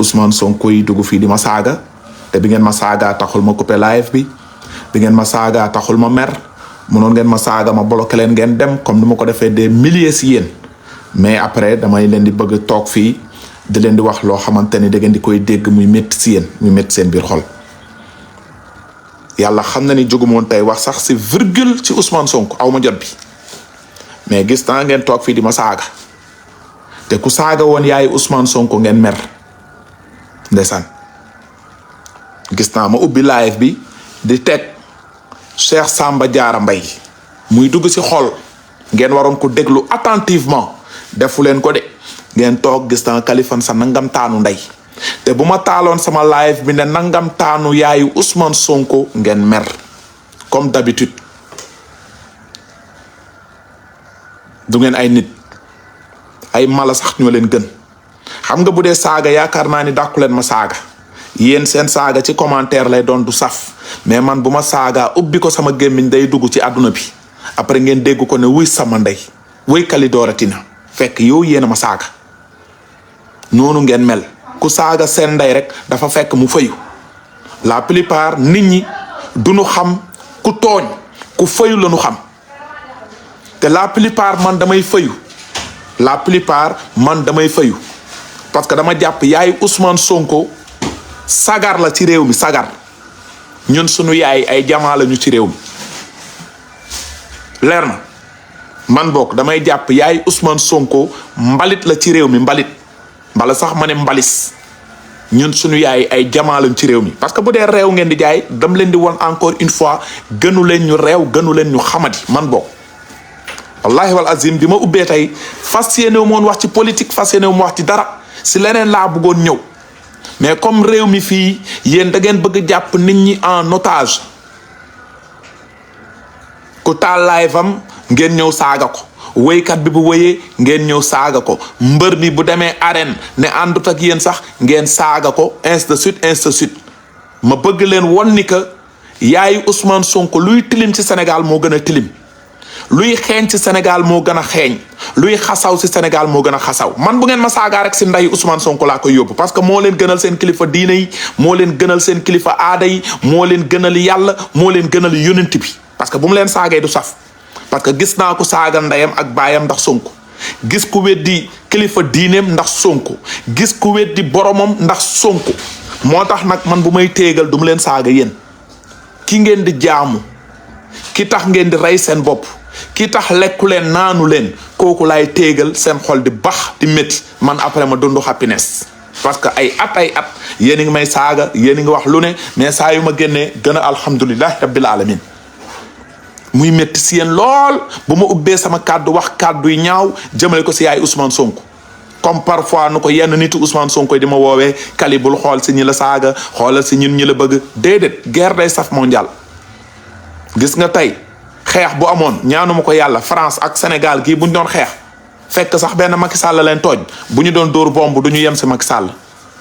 Ousmane Sonko yi dugg fii di ma saaga te bi ngeen ma saaga taxul ma coupé live bi ngeen ma saaga taxul ma mer mënoon ngeen ma saaga ma bloqué leen ngeen dem comme ni ma ko defee des milliers si yéen mais après damay leen di bëgg toog fii di leen di wax loo xamante ni da ngeen di koy dégg muy métti si yéen muy métti seen biir xol. yàlla xam na ni jógu moon tey wax sax si virgule ci Ousmane Sonko aw ma jot bi mais gis naa ngeen toog fii di ma saaga te ku saaga woon yaay Ousmane Sonko ngeen mer ndeysaan. gis naa ma ubbi live bi di teg Cheikh Samba Diarra Mbaye muy dugg si xol ngeen waroon ko déglu attentivement defu leen ko de ngeen toog gis naa kaliphone sa nangam taanu ndey te bu ma taaloon sama live bi ne nangam taanu yaayu Ousmane Sonko ngeen mer comme d'habitude. du ngeen ay nit ay mala sax ñoo leen gën. xam nga bu dee saaga yaakaar naa ni dàqu leen ma saaga yéen seen saaga ci commentaire lay doon du saf mais man bu ma saagaa ubbi ko sama gémmiñ day dugg ci àdduna bi après ngeen dégg ko ne wuy sama ndey wuy kali dooratina fekk yow yéen a ma saaga noonu ngeen mel. ku saaga seen ndey rek dafa fekk mu fayu la plupart nit ñi duñu xam ku tooñ ku fayu la ñu xam te la plupart man damay fayu parce que dama jàpp yaay Ousmane Sonko sagar la ci réew mi sagar ñun sunu yaay ay jamaa lañu ci réew mi leer na man bokk damay jàpp yaay Ousmane Sonko mbalit la ci réew mi mbalit mbala sax ma ne mbalis ñun sunu yaay ay jamaa lañ ci réew mi parce que bu dee réew ngeen di jaay dam leen di won encore une fois gënu leen ñu réew gënu leen ñu xamadi man bokk wallahi wal azim bi ma ubbee tey fas yéene wu moon wax ci politique fas yéene wu mu wax ci dara si leneen laa bëggoon ñëw mais comme réew mi fii yéen da ngeen bëgg jàpp nit ñi en otage ku taal live am ngeen ñëw saaga ko woykat bi bu woyee ngeen ñëw saaga ko mbër mi bu demee arène ne àndut ak yéen sax ngeen saaga ko ainsi de suite ma bëgg leen won ni que yaayu Ousmane Sonko luy tilim ci Sénégal moo gën a tilim luy xeeñ ci Sénégal moo gën a xeeñ luy xasaw ci Sénégal moo gën a xasaw man bu ngeen ma saagaa rek si ndeyu Ousmane Sonko laa koy yóbbu parce que moo leen gënal seen kilifa diine yi moo leen gënal seen kilifa aada yi moo leen gënal yàlla moo leen gënal yonent bi parce que bu mu leen saagee du saf parce que gis naa ko saaga ndeyam ak baayam ndax Sonko gis ku weddi kilifa diineem ndax Sonko gis ku weddi boromam ndax Sonko moo tax nag man bu may téegal du mu leen saaga yéen ki ngeen di jaamu ki tax ngeen di rey seen bopp ki tax lekku leen naanu leen kooku laay téegal seen xol di bax di métti man après ma dundu happiness parce que ay at yéen a ngi may saaga yéen a ngi wax lu ne mais saa yu ma génnee gën a alhamdulilah rabbil alamin muy métti si yéen lool bu ma ubbee sama kàddu wax kàddu yi ñaaw jëmale ko si yaay Ousmane Sonko comme parfois nu ko yenn nitu Ousmane Sonko di ma woowee kalibul xool si ñi la saaga xoolal si ñun ñi la bëgg déedéet guerre day saf mondial gis nga tey xeex bu amoon ñaanuma ko yàlla France ak Sénégal gii bu ñu doon xeex fekk sax benn Macky Sall leen tooñ bu ñu doon dóor bomb du ñu yem si Macky Sall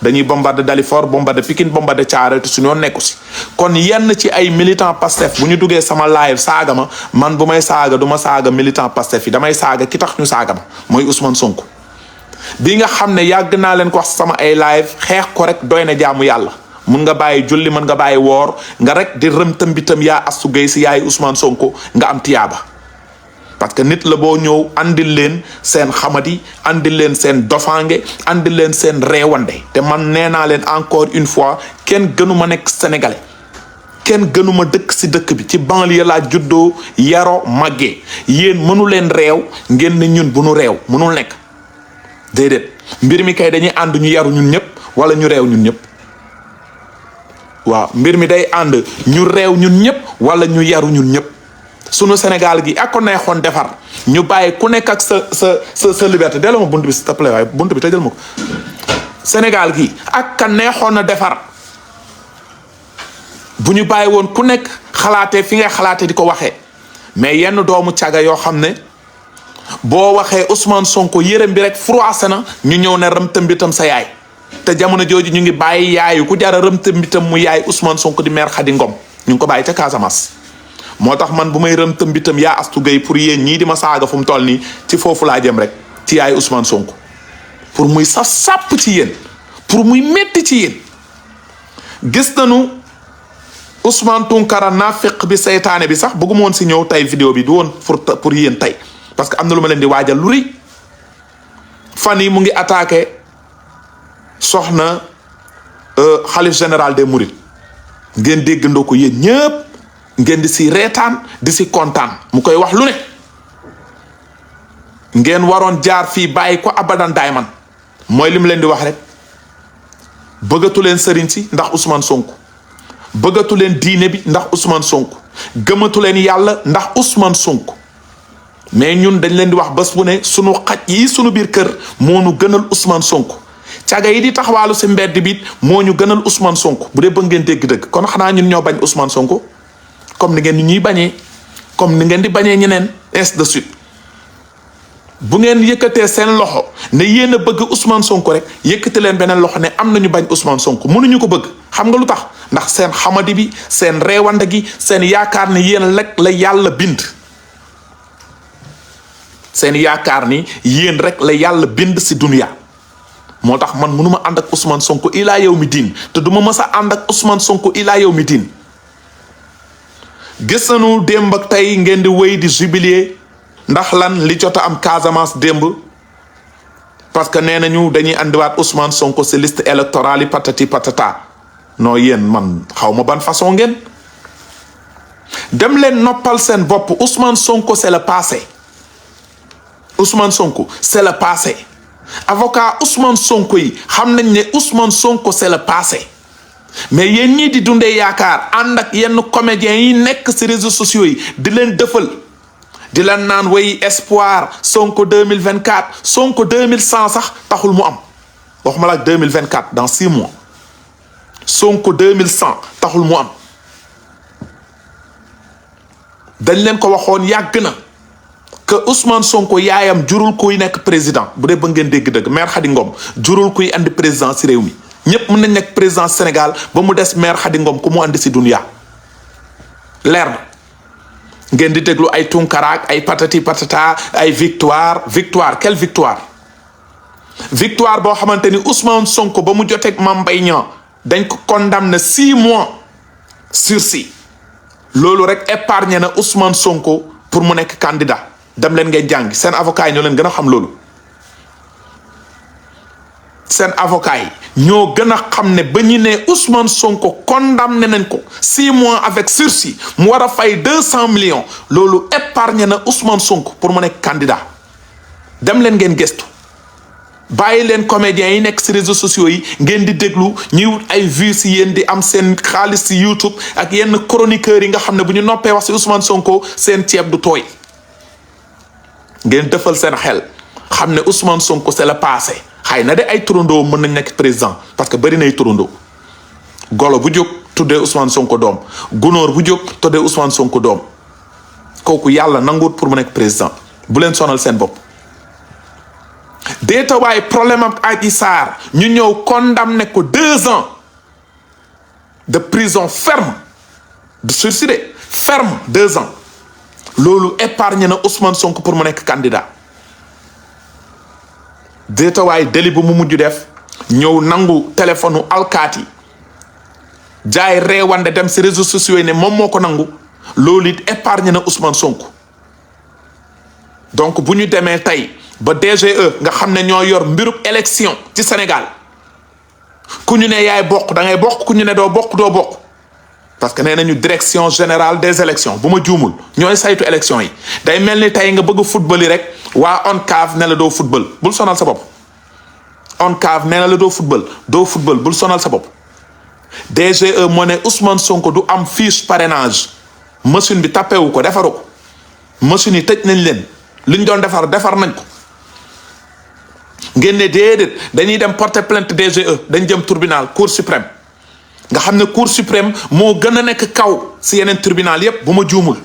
dañuy bombarder Dalifort bombarder Pikine bombarder Thiaroye te suñu yoon nekku si kon yenn ci ay militant Pastef bu ñu duggee sama live saaga ma man bu may saaga du ma saaga militant Pastef yi damay saaga ki tax ñu saaga ma mooy Ousmane Sonko bi nga xam ne yàgg naa leen ko wax sama ay live xeex ko rek doy na jaamu yàlla mun nga bàyyi julli mën nga bàyyi woor nga rek di rëmtam bitam yaa Astou Gueye si yaay Ousmane Sonko nga am tiyaaba parce que nit la boo ñëw andil leen seen xamadi andil leen seen dofange andil leen seen reewande te man nee naa leen encore une fois kenn gënuma nekk sénégalais kenn gënuma dëkk si dëkk bi ci banlieue laa juddoo yaro màggee yéen mënu leen réew ngeen ne ñun bu nu réew mënul nekk déedéet mbir mi kay dañuy ànd ñu yaru ñun ñëpp wala ñu réew ñun ñëpp waaw mbir mi day ànd ñu réew ñun ñëpp wala ñu yaru ñun ñëpp sunu Sénégal gi ak ko neexoon defar ñu bàyyi ku nekk ak sa liberté delloo ma bunt bi s'il te plaît waaye bunt bi tëjal ma ko Sénégal gi ak ka neexoon na defar bu ñu bàyyi woon ku nekk xalaatee fi ngay xalaatee di ko waxee mais yenn doomu caga yoo xam ne boo waxee Ousmane Sonko yërëm bi rek froissé na ñu ñëw ne rëmtam bitam sa yaay te jamono jooju ñu ngi bàyyi yaayu ku jara rëmtam bitam mu yaay Ousmane Sonko di maire Khady Ngom ñu ngi ko bàyyi ca Casamance. moo tax man bu may rëmtam bitam yaa Astou Gueye pour yéen ñii di ma saaga fu mu toll nii ci foofu laa jëm rek ci yaay Ousmane Sonko pour muy saf sàpp ci yéen pour muy metti ci yéen. gis nañu Ousmane Tounkara nafiq bi seytaane bi sax bëgguma woon si ñëw tey vidéo bi du woon pour yéen tey parce que am na lu ma leen di waajal lu rëy. fan yi mu ngi attaqué soxna xalif général des Mourides ngeen déggandoo ko yéen ñëpp ngeen di si reetaan di si kontaan mu koy wax lu ne ngeen waroon jaar fii bàyyi ko abadan daay man mooy li mu leen di wax rek bëggatu leen sëriñ si ndax Ousmane Sonko bëggatu leen diine bi ndax Ousmane Sonko gëmatu leen yàlla ndax Ousmane Sonko mais ñun dañ leen di wax bés bu ne sunu xaj yi sunu biir kër moo ñu gënal Ousmane Sonko caga yi di taxawaalu si mbedd bi moo ñu gënal Ousmane Sonko bu dee bëgg ngeen dégg-dëgg kon xanaa ñun ñoo bañ Ousmane Sonko comme ni ngeen ni ñuy bañee comme ni ngeen di bañee ñeneen ainsi de suite bu ngeen yëkkatee seen loxo ne yéen a bëgg Ousmane Sonko rek yëkkate leen beneen loxo ne am nañu bañ Ousmane Sonko mënuñu ko bëgg xam nga lu tax ndax seen xamadi bi seen reewande gi seen yaakaar ne yéen rek la yàlla bind. seen yaakaar ni yéen rek la yàlla bind si dunia moo tax man mënuma ànd ak Ousmane Sonko ilaa yow mi diin te duma mës a ànd ak Ousmane Sonko ilaa yow mi diin. gis nañu démb ak tey ngeen di wéy di jubilé ndax lan li jot a am Casamance démb parce que nee nañu dañuy andiwaat Ousmane Sonko si liste électorale yi patati patata non yéen man xaw ma ban façon ngeen. dem leen noppal seen bopp Ousmane Sonko c'est le passé. Ousmane Sonko c'est le passé avocat Ousmane Sonko yi xam nañ ne Ousmane Sonko c'est le passé mais yéen ñii di dundee yaakaar ànd ak yenn comédiens yi nekk ci réseaux sociaux yi di leen dëfal di leen naan way espoir Sonko 2024 Sonko 2100 sax taxul mu am waxuma la ak 2024 dans 6 mois Sonko 2100 taxul mu am dañ leen ko waxoon yàgg na. que Ousmane Sonko yaayam jurul kuy nekk président bu dee ba ngeen dégg-dëgg maire Khady Ngom jurul kuy andi président si réew mi ñëpp mën nañ nekk président Sénégal ba mu des maire Khady Ngom ku mu andi si dunia leer na ngeen di déglu ay Tounkara ay patati patata ay victoire quelle victoire boo xamante ni Ousmane Sonko ba mu joteeg Mame Mbaye Niang dañ ko condamné 6 mois sursis loolu rek épargné na Ousmane Sonko pour mu nekk candidat. dem leen ngeen jàng seen avocat yi ñoo leen gën a xam loolu seen avocat yi ñoo gën a xam ne ba ñu ne Ousmane Sonko condamné nañ ko 6 mois avec sursis mu war a fay 200 millions loolu épargné na Ousmane Sonko pour mu nekk candidat dem leen ngeen gestu bàyyi leen comédiens yi nekk ci réseaux sociaux yi ngeen di déglu ñuy wut ay vues ci yéen di am seen xaalis ci YouTube ak yenn chroniqueurs yi nga xam ne bu ñu noppee wax ci Ousmane Sonko seen ceeb du tooy. ngeen defal seen xel xam ne Ousmane Sonko c'est le passé xëy na de ay turandoo mën nañ nekk président parce que bari nay turandoo golo bu jóg tuddee Ousmane Sonko doom gunóor bu jóg tuddee Ousmane Sonko doom kooku yàlla nanguwut pour mu nekk président bu leen sonal seen bopp. déeta waaye problème ak Adji Sarr ñu ñëw condamné ko 2 ans de prison ferme de sursis de ferme 2 ans. loolu épargné na Ousmane Sonko pour mu nekk candidat déetawaay délit bu mu mujj def ñëw nangu téléphone alkaati jaay reewande dem ci réseaux sociaux yi ne moom moo ko nangu loolu it épargné na Ousmane Sonko donc bu ñu demee tey ba DGE nga xam ne ñoo yor mbirub élection ci Sénégal ku ñu ne yaay bokk da ngay bokk ku ñu ne doo bokk doo bokk parce que nee nañu direction générale des élections bu ma juumul ñooy saytu élection yi day mel ni tey nga bëgg football yi rek waa ONCAV ne la doo football bul sonal sa bopp ONCAV nee na la doo football bul sonal sa bopp DGE moo ne Ousmane Sonko du am fiche parrainage machine bi tappewu ko defaru ko machine yi tëj nañ leen liñ doon defar nañ ko ngeen ne déedéet dañuy dem porter plainte DGE dañ jëm tribunal cour suprême nga xam ne cour suprême moo gën a nekk kaw si yeneen tribunal yépp bu ma juumul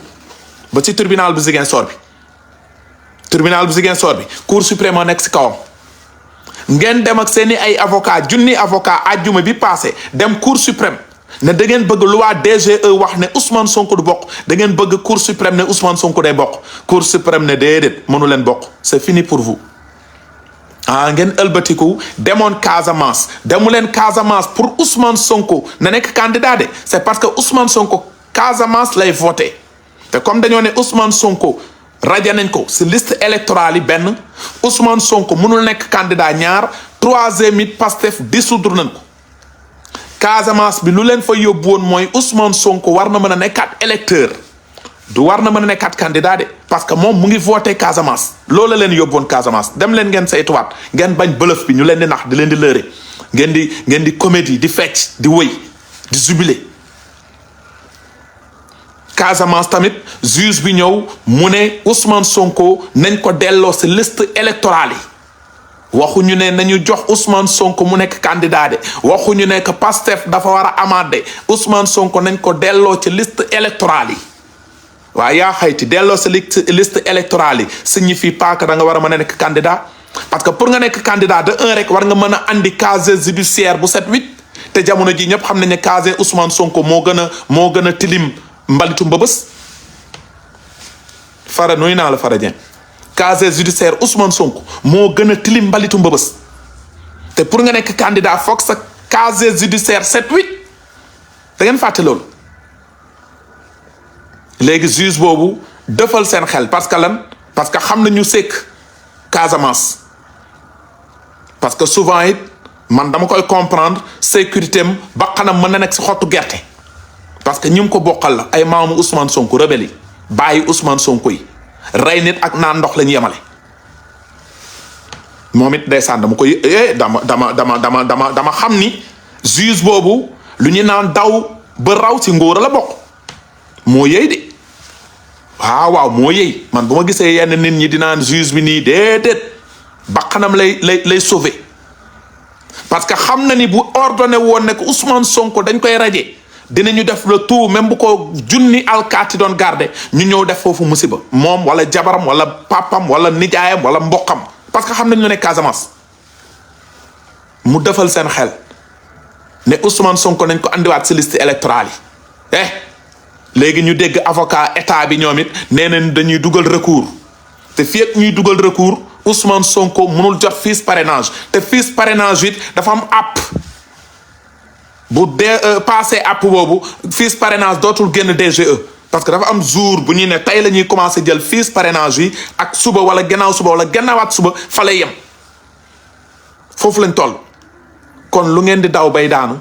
ba ci tribunal bu Ziguinchor bi cour suprême moo nekk si kawam ngeen dem ak seeni ay avocat junni avocat ajjuma bi passé dem cour suprême ne da ngeen bëgg loi DGE wax ne Ousmane Sonko du bokk da ngeen bëgg cour suprême ne Ousmane Sonko day bokk cour suprême ne déedéet mënu leen bokk c'est fini pour vous ah ngeen ëlbatiku demoon Casamance demu leen Casamance pour Ousmane Sonko na nekk candidat de c'est parce que Ousmane Sonko Casamance lay voté te comme dañoo ne Ousmane Sonko raja nañ ko si liste électorale yi benn Ousmane Sonko mënul nekk candidat ñaar troisième it Pastef dissoudre nañ ko Casamance bi lu leen fa yóbbu woon mooy Ousmane Sonko war na mën a nekkaat électeur du war na mën a nekkaat candidat de parce que moom mu ngi voté Casamance loolu leen yóbboon Casamance dem leen ngeen saytuwaat ngeen bañ bëlëf bi ñu leen di nax di leen di lëre ngeen di comédie di fecc di wëy di jubilé Casamance tamit juge bi ñëw mu ne Ousmane Sonko nañ ko delloo si liste électorale yi waxuñu ne nañu jox Ousmane Sonko mu nekk candidat de waxuñu ne que Pastef dafa war a amaat de Ousmane Sonko nañ ko delloo ci liste électorale yi waaye yaa xayti delloo sa liste électorale yi signifie pas que da nga war a mën a nekk candidat parce que pour nga nekk candidat de un rek war nga mën a andi casier judiciaire bu 7-8 te jamono ji ñëpp xam nañ ne casier Ousmane Sonko moo gën a tilim mbalitu mbëbës fara nuy naa la fara jen casier judiciaire Ousmane Sonko moo gën a tilim mbalitu mbëbës te pour nga nekk candidat foog sa casier judiciaire 7-8 da ngeen fàtte loolu léegi juge boobu defal seen xel parce que lan parce que xam nañu sekk Casamance parce que souvent it man dama koy comprendre sécurité am ba xanam mën na nekk si xottu gerte parce que ñi mu ko bokkal la ay maamu Ousmane Sonko rebelle yi bàyyi Ousmane Sonko yi rey nit ak naan ndox la ñu yemale moom it ndeysaan dama koy dama xam ni juge boobu lu ñu naan daw ba raw si ngóora la bokk moo yëy de waaw moo yëy man bu ma gisee yenn nit ñi dinaan juge bi nii déedéet bakkanam lay sauver parce que xam na ni bu ordonné woon ne ko Ousmane Sonko dañ koy raje dinañu def le tout même bu ko junni alkaati doon garder ñu ñëw def foofu musiba moom wala jabaram wala papam wala nijaayam wala mboqam parce que xam nañ ñu ne Casamance mu defal seen xel ne Ousmane Sonko nañ ko andiwaat si liste électorale yi léegi ñu dégg avocat état bi ñoom it nee nañ dañuy dugal recours te fii ak ñuy dugal recours Ousmane Sonko mënul jot fiche parrainage te fiche parrainage it dafa am app bu dee passé app boobu fiche parrainage dootul génn DGE parce que dafa am jour bu ñuy ne tey la ñuy commencé jël fiche parrainage yi ak suba wala gannaaw suba wala gannaawaat suba fa lay yem foofu lañ toll kon lu ngeen di daw bay daanu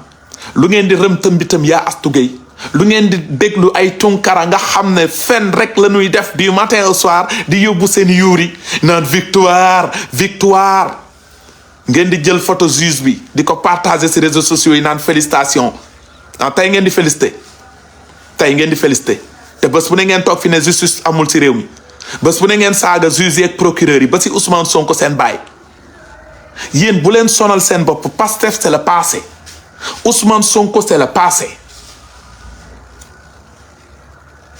lu ngeen di rëm tëmbitam yaa Astou Gueye lu ngeen di déglu ay tunkara nga xam ne fen rek la ñuy def du matin au soir di yóbbu seen yuuri naan victoire ngeen di jël photo juge bi di ko partager ci réseaux sociaux yi naan félicitation tey ngeen di félicité te bés bu ne ngeen toog fi ne justice amul ci réew mi bés bu ne ngeen saaga juge yi ak procureur yi ba ci Ousmane Sonko seen baay yéen bu leen sonal seen bopp Pastef c'est le passé Ousmane Sonko c'est le passé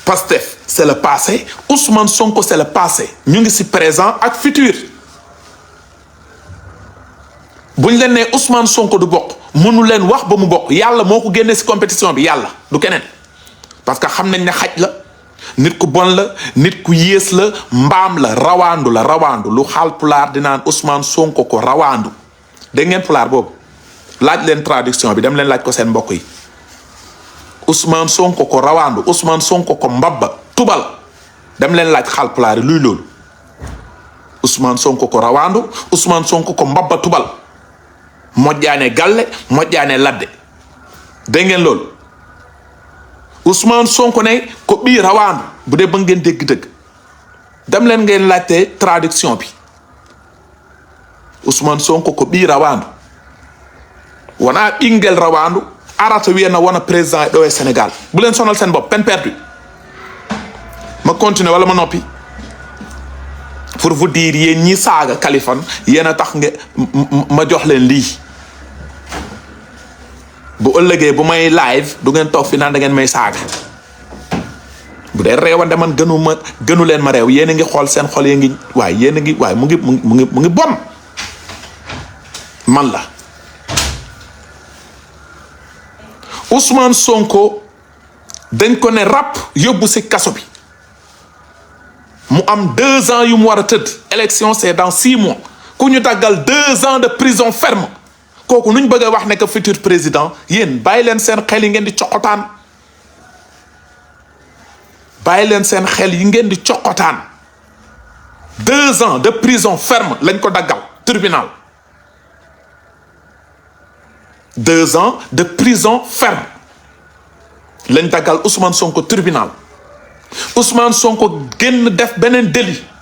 Pastef c'est le passé Ousmane Sonko c'est le passé ñu ngi ci présent ak futur buñ leen nee Ousmane Sonko du bokk mënu leen wax ba mu bokk yàlla moo ko génnee ci compétition bi yàlla du keneen parce que xam nañ ne xaj la nit ku bon la nit ku yées la mbaam la rawaandu lu xaal pulaar di naan Ousmane Sonko ko rawaandu dégg ngeen pulaar boobu laaj leen traduction bi dem leen laaj ko seen mbokk yi Ousmane Sonko ko rawaandu Ousmane Sonko ko mbabba tubal dem leen laaj xaal pulaar yi luy loolu Ousmane Sonko ko rawaandu Ousmane Sonko ko mbabba tubal mojjaane galle mojjaane ladde dégg ngeen loolu Ousmane Sonko ne ko bii rawaandu bu dee ba ngeen dégg-dëgg dem leen ngeen laajte traduction bi Ousmane Sonko ko bii rawaandu wona ɓingel rawaandu arata wiyana wona président ɗo e Sénégal bu leen sonal seen bopp peine perdue ma continuer wala ma noppi pour vous dire yéen ñi saaga kaliphone yéen a tax nga ma jox leen lii bu ëllëgee bu may live du ngeen toog fi naan da ngeen may saaga bu dee réewante man gënu leen ma réew yéen a ngi xool seen xol yi ngi waaye yéen a ngi waaye mu ngi bon man la Ousmane Sonko dañ ko ne rap yóbbu ci kaso bi mu am 2 ans yu mu war a tëdd élection c'est dans 6 mois ku ku ñu daggal 2 ans de prison ferme kooku nuñ bëgg a wax ne que futur président yéen bàyyi leen seen xel yi ngeen di coqotaan bàyyi leen seen xel yi ngeen di coqotaan 2 ans de prison ferme lañ ko daggal tribunal 2 ans de prison ferme lañ daggal Ousmane Sonko tribunal Ousmane Sonko génn def beneen délit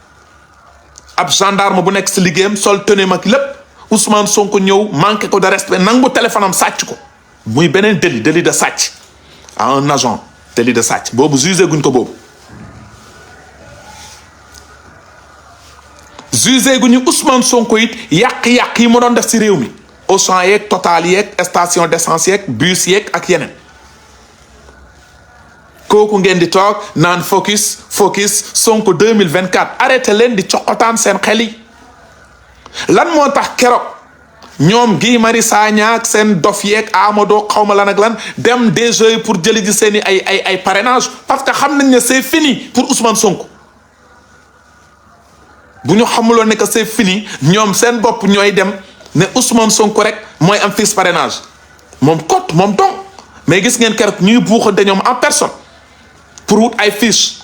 ab gendarme bu nekk si liggéeyam sol tenue mag lépp Ousmane Sonko ñëw manqué ko de respect nangu téléphone am sàcc ko muy beneen délit de sàcc à un agent délit de sàcc boobu jugé guñ ko boobu jugé guñu Ousmane Sonko it yàq-yàq yi mu doon def si réew mi Auchan yeeg Total yeeg station d'essence yeeg bus yeeg ak yeneen kooku ngeen di toog naan focus Sonko 2024 arrêté leen di coqotaan seen xel yi lan moo tax keroog ñoom Guy Marius Sagna ak seen dof yeeg Amadou xawma lan ak lan dem déjà pour jëli ji seen i ay parrainage parce que xam nañ ne c'est fini pour Ousmane Sonko bu ñu xamuloon ne que c'est fini ñoom seen bopp ñooy dem ne Ousmane Sonko rek mooy am fiche parrainage moom kot moom donc mais gis ngeen keroog ñuy buuxante ñoom en personne pour wut ay fiche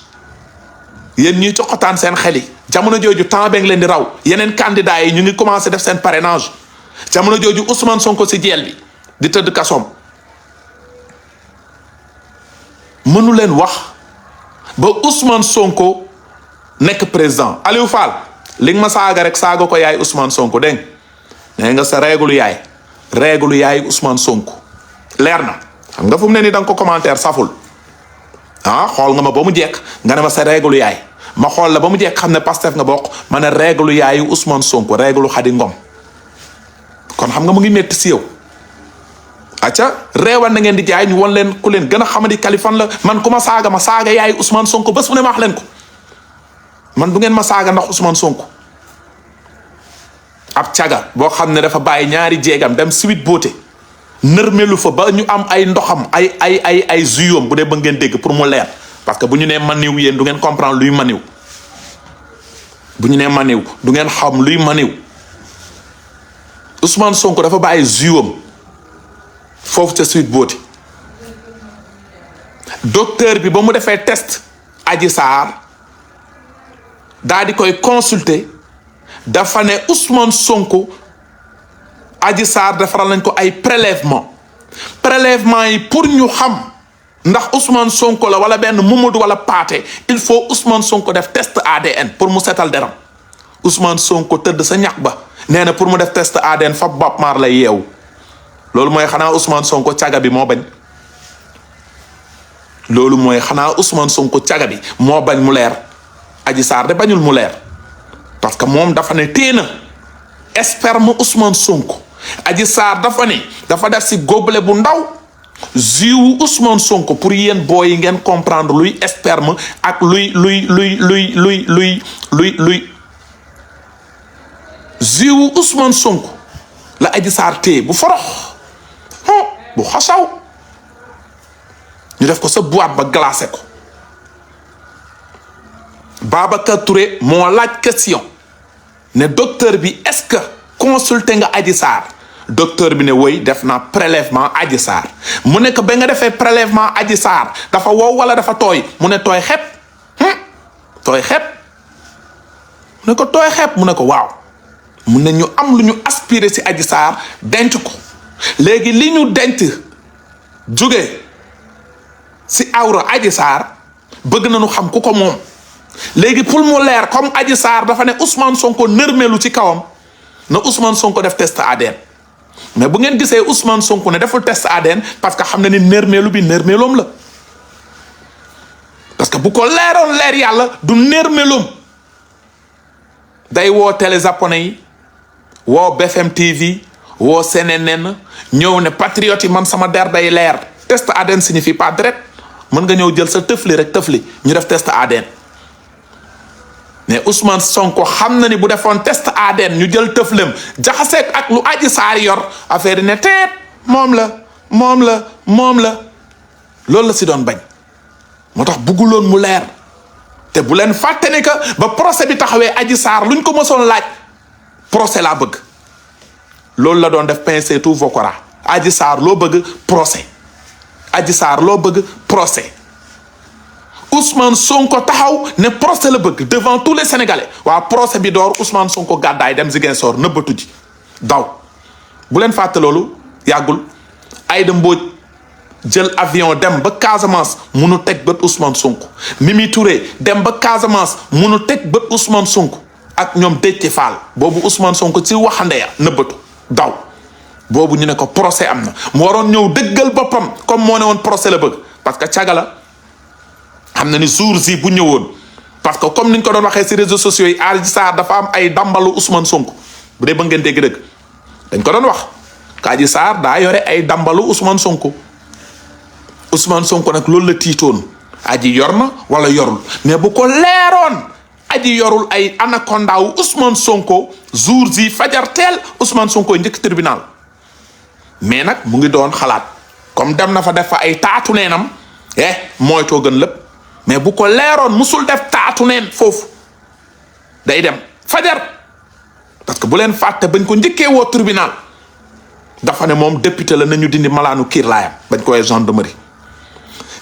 yéen ñuy coqotaan seen xel yi jamono jooju temps bee ngi leen di raw yeneen candidats yi ñu ngi commencé def seen parrainage jamono jooju Ousmane Sonko si jeel bi di tëdd kasoom mënu leen wax ba Ousmane Sonko nekk président Aliou Fall li nga ma saaga rek saaga ko yaay Ousmane Sonko dégg nee nga sa règle yaay Ousmane Sonko leer na xam nga fu mu ne nii da nga ko commentaire saful xool nga ma ba mu jekk nga ne ma sa règle yaay ma xool la ba mu jekk xam ne Pastef nga bokk ma ne règle yaayu Ousmane Sonko règle Khady Ngom kon xam nga mu ngi métti si yow acca reewal na ngeen di jaay ñu won leen ku leen gën a xamadi kaliphone la man ku ma saaga yaayu Ousmane Sonko bés bu ne ma wax leen ko man du ngeen ma saaga ndax Ousmane Sonko ab caga boo xam ne dafa bàyyi ñaari jéegam dem Sweet Beauté nërmelu fa ba ñu am ay ndoxam ay zuyom bu dee ba ngeen dégg pour mu leer parce que bu ñu nee maniw yéen du ngeen comprendre luy maniw bu ñu nee maniw du ngeen xam luy maniw Ousmane Sonko dafa bàyyi zuyom foofu ca Sweet Beauté docteur bi ba mu defee test Adji Sarr daa di koy consulter dafa ne Ousmane Sonko Adji Sarr defaral nañ ko ay prélèvement yi pour ñu xam ndax Ousmane Sonko la wala benn Mamadou wala Pathé il faut Ousmane Sonko def test ADN pour mu setal deram Ousmane Sonko tëdd sa ñax ba nee na pour mu def test ADN fa Bob Mar lay yeewu loolu mooy xanaa Ousmane Sonko caga bi moo bañ loolu mooy xanaa Ousmane Sonko caga bi moo bañ mu leer Adji Sarr de bañul mu leer parce que moom dafa ne téena sperme Ousmane Sonko Adji Sarr dafa def si gobelet bu ndaw jiwu Ousmane Sonko pour yéen booy yi ngeen comprendre luy sperme ak luy jiwu Ousmane Sonko la Adji Sarr téye bu forox bu xasaw ñu def ko sa boîte ba glacé ko Babacar Touré moo laaj question ne docteur bi est-ce que consulté nga Adji Sarr docteur bi ne woy def naa prélèvement Adji Sarr mu ne ko ba nga defee prélèvement Adji Sarr dafa wow wala dafa tooy mu ne tooy xepp tooy xepp mu ne ko tooy xepp mu ne ko waaw mu ne ñu am lu ñu aspiré si Adji Sarr denc ko léegi li ñu denc jóge si awra Adji Sarr bëgg nañu xam ku ko moom léegi pour mu leer comme Adji Sarr dafa ne Ousmane Sonko nërmelu ci kawam na Ousmane Sonko def test ADN mais bu ngeen gisee Ousmane Sonko ne deful test ADN parce que xam na ni nërmelu bi nërmeloom la parce que bu ko leeroon leer yàlla du nërmeloom day woo télé japonais yi woo BFM TV woo CNN ñëw ne patriote yi man sama der day leer test ADN signifie pas direct mën nga ñëw jël sa tëfli rek tëfli ñu def test ADN mais Ousmane Sonko xam na ni bu defoon test ADN ñu jël tëflem jaxaseeg ak lu Adji Sarr yor affaire yi ne teet moom la loolu la si doon bañ moo tax bugguloon mu leer te bu leen fàtte ne que ba procès bi taxawee Adji Sarr luñ ko mësoon laaj procès laa bëgg loolu la doon def pincez tous vos koras. Adji Sarr loo bëgg procès Adji Sarr loo bëgg procès Ousmane Sonko taxaw ne procès la bëgg devant tous les Sénégalais waa procès bi door Ousmane Sonko gàddaay dem Ziguinchor nëbbatu ji daw bu leen fàtte loolu yàggul Aïda Mbodj jël avion dem ba Casamance munu teg bët Ousmane Sonko Mimi Touré dem ba Casamance munu teg bët Ousmane Sonko ak ñoom Déthié Fall boobu Ousmane Sonko ci waxande ya nëbbatu daw boobu ñu ne ko procès am na mu waroon ñëw dëggal boppam comme moo ne woon procès la bëgg parce que caga la xam na ni jour yi bu ñëwoon parce que comme niñ ko doon waxee si réseaux sociaux yi Adji Sarr dafa am ay dambalu Ousmane Sonko bu dee ba ngeen dégg-dëgg dañ ko doon wax ka Adji Sarr daa yore ay dambalu Ousmane Sonko nag loolu la tiitoon aji yor na wala yorul mais bu ko leeroon aji yorul ay anaconda wu Ousmane Sonko jour yi fajar teel Ousmane Sonko njëkk tribunal mais nag mu ngi doon xalaat comme dem na fa def fa ay taatu neenam mooy too gën lépp mais bu ko leeroon musul def taatu neen foofu day dem fajar parce que bu leen fàtte bañ ko njëkkee woo tribunal dafa ne moom député la nañu dindi malaanu kiirlaayam bañ ko woowee gendarmerie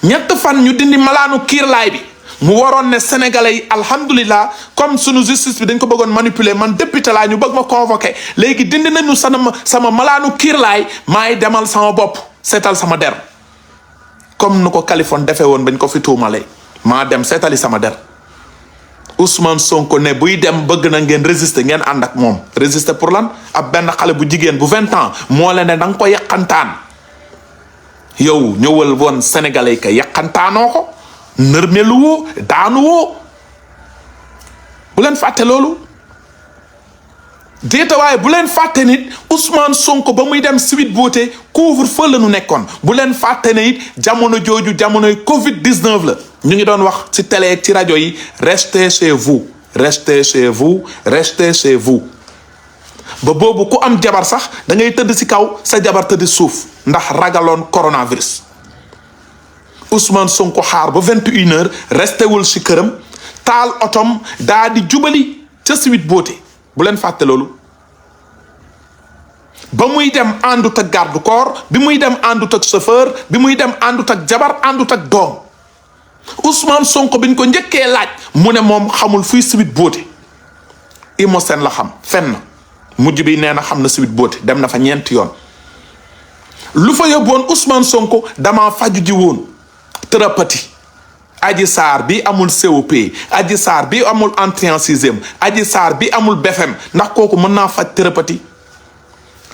ñett fan ñu dindi malaanu kiirlaay bi mu waroon ne sénégalais yi alhamdulilah comme sunu justice bi dañ ko bëggoon manipuler man député laa ñu bëgg ma convoqué léegi dindi nañu sama malaanu kiirlaay maay demal sama bopp seetal sama der comme nu ko kaliphone defee woon bañ ko fi tuumalee maa dem seetali sama der Ousmane Sonko ne buy dem bëgg na ngeen résister ngeen ànd ak moom résister pour lan ab benn xale bu jigéen bu 20 ans moo leen ne da nga ko yàqantaan yow ñëwal woon sénégalais yi ka yàqantaanoo ko nërmelu woo daanu woo bu leen fàtte loolu déeta waaye bu leen fàtte nit Ousmane Sonko ba muy dem Sweet Beauté couvre-feu la nu nekkoon bu leen fàtte ne it jamono jooju jamonoy Covid 19 la ñu ngi doon wax ci télé ak ci rajo yi restez chez vous restez chez vous restez chez vous ba boobu ku am jabar sax da ngay tëdd ci kaw sa jabar tëdd suuf ndax ragaloon coronavirus Ousmane Sonko xaar ba 21h resté wul ci këram taal otom daa di jubali ca Sweet Beauté bu leen fàtte loolu ba muy dem àndut ak garde corps bi muy dem àndut ak chauffeur bi muy dem àndut ak jabar àndut ak doom Ousmane Sonko biñ ko njëkkee laaj mu ne moom xamul fuy Sweet Beauté Imosène la xam fenn mujj bi nee na xam na Sweet Beauté dem na fa ñeenti yoon lu fa yóbboon Ousmane Sonko dama faju ji woon thérapie Adji Sarr bi amul COP Adji Sarr bi amul entrée en sixième Adji Sarr bi amul BFM ndax kooku mën naa faj thérapie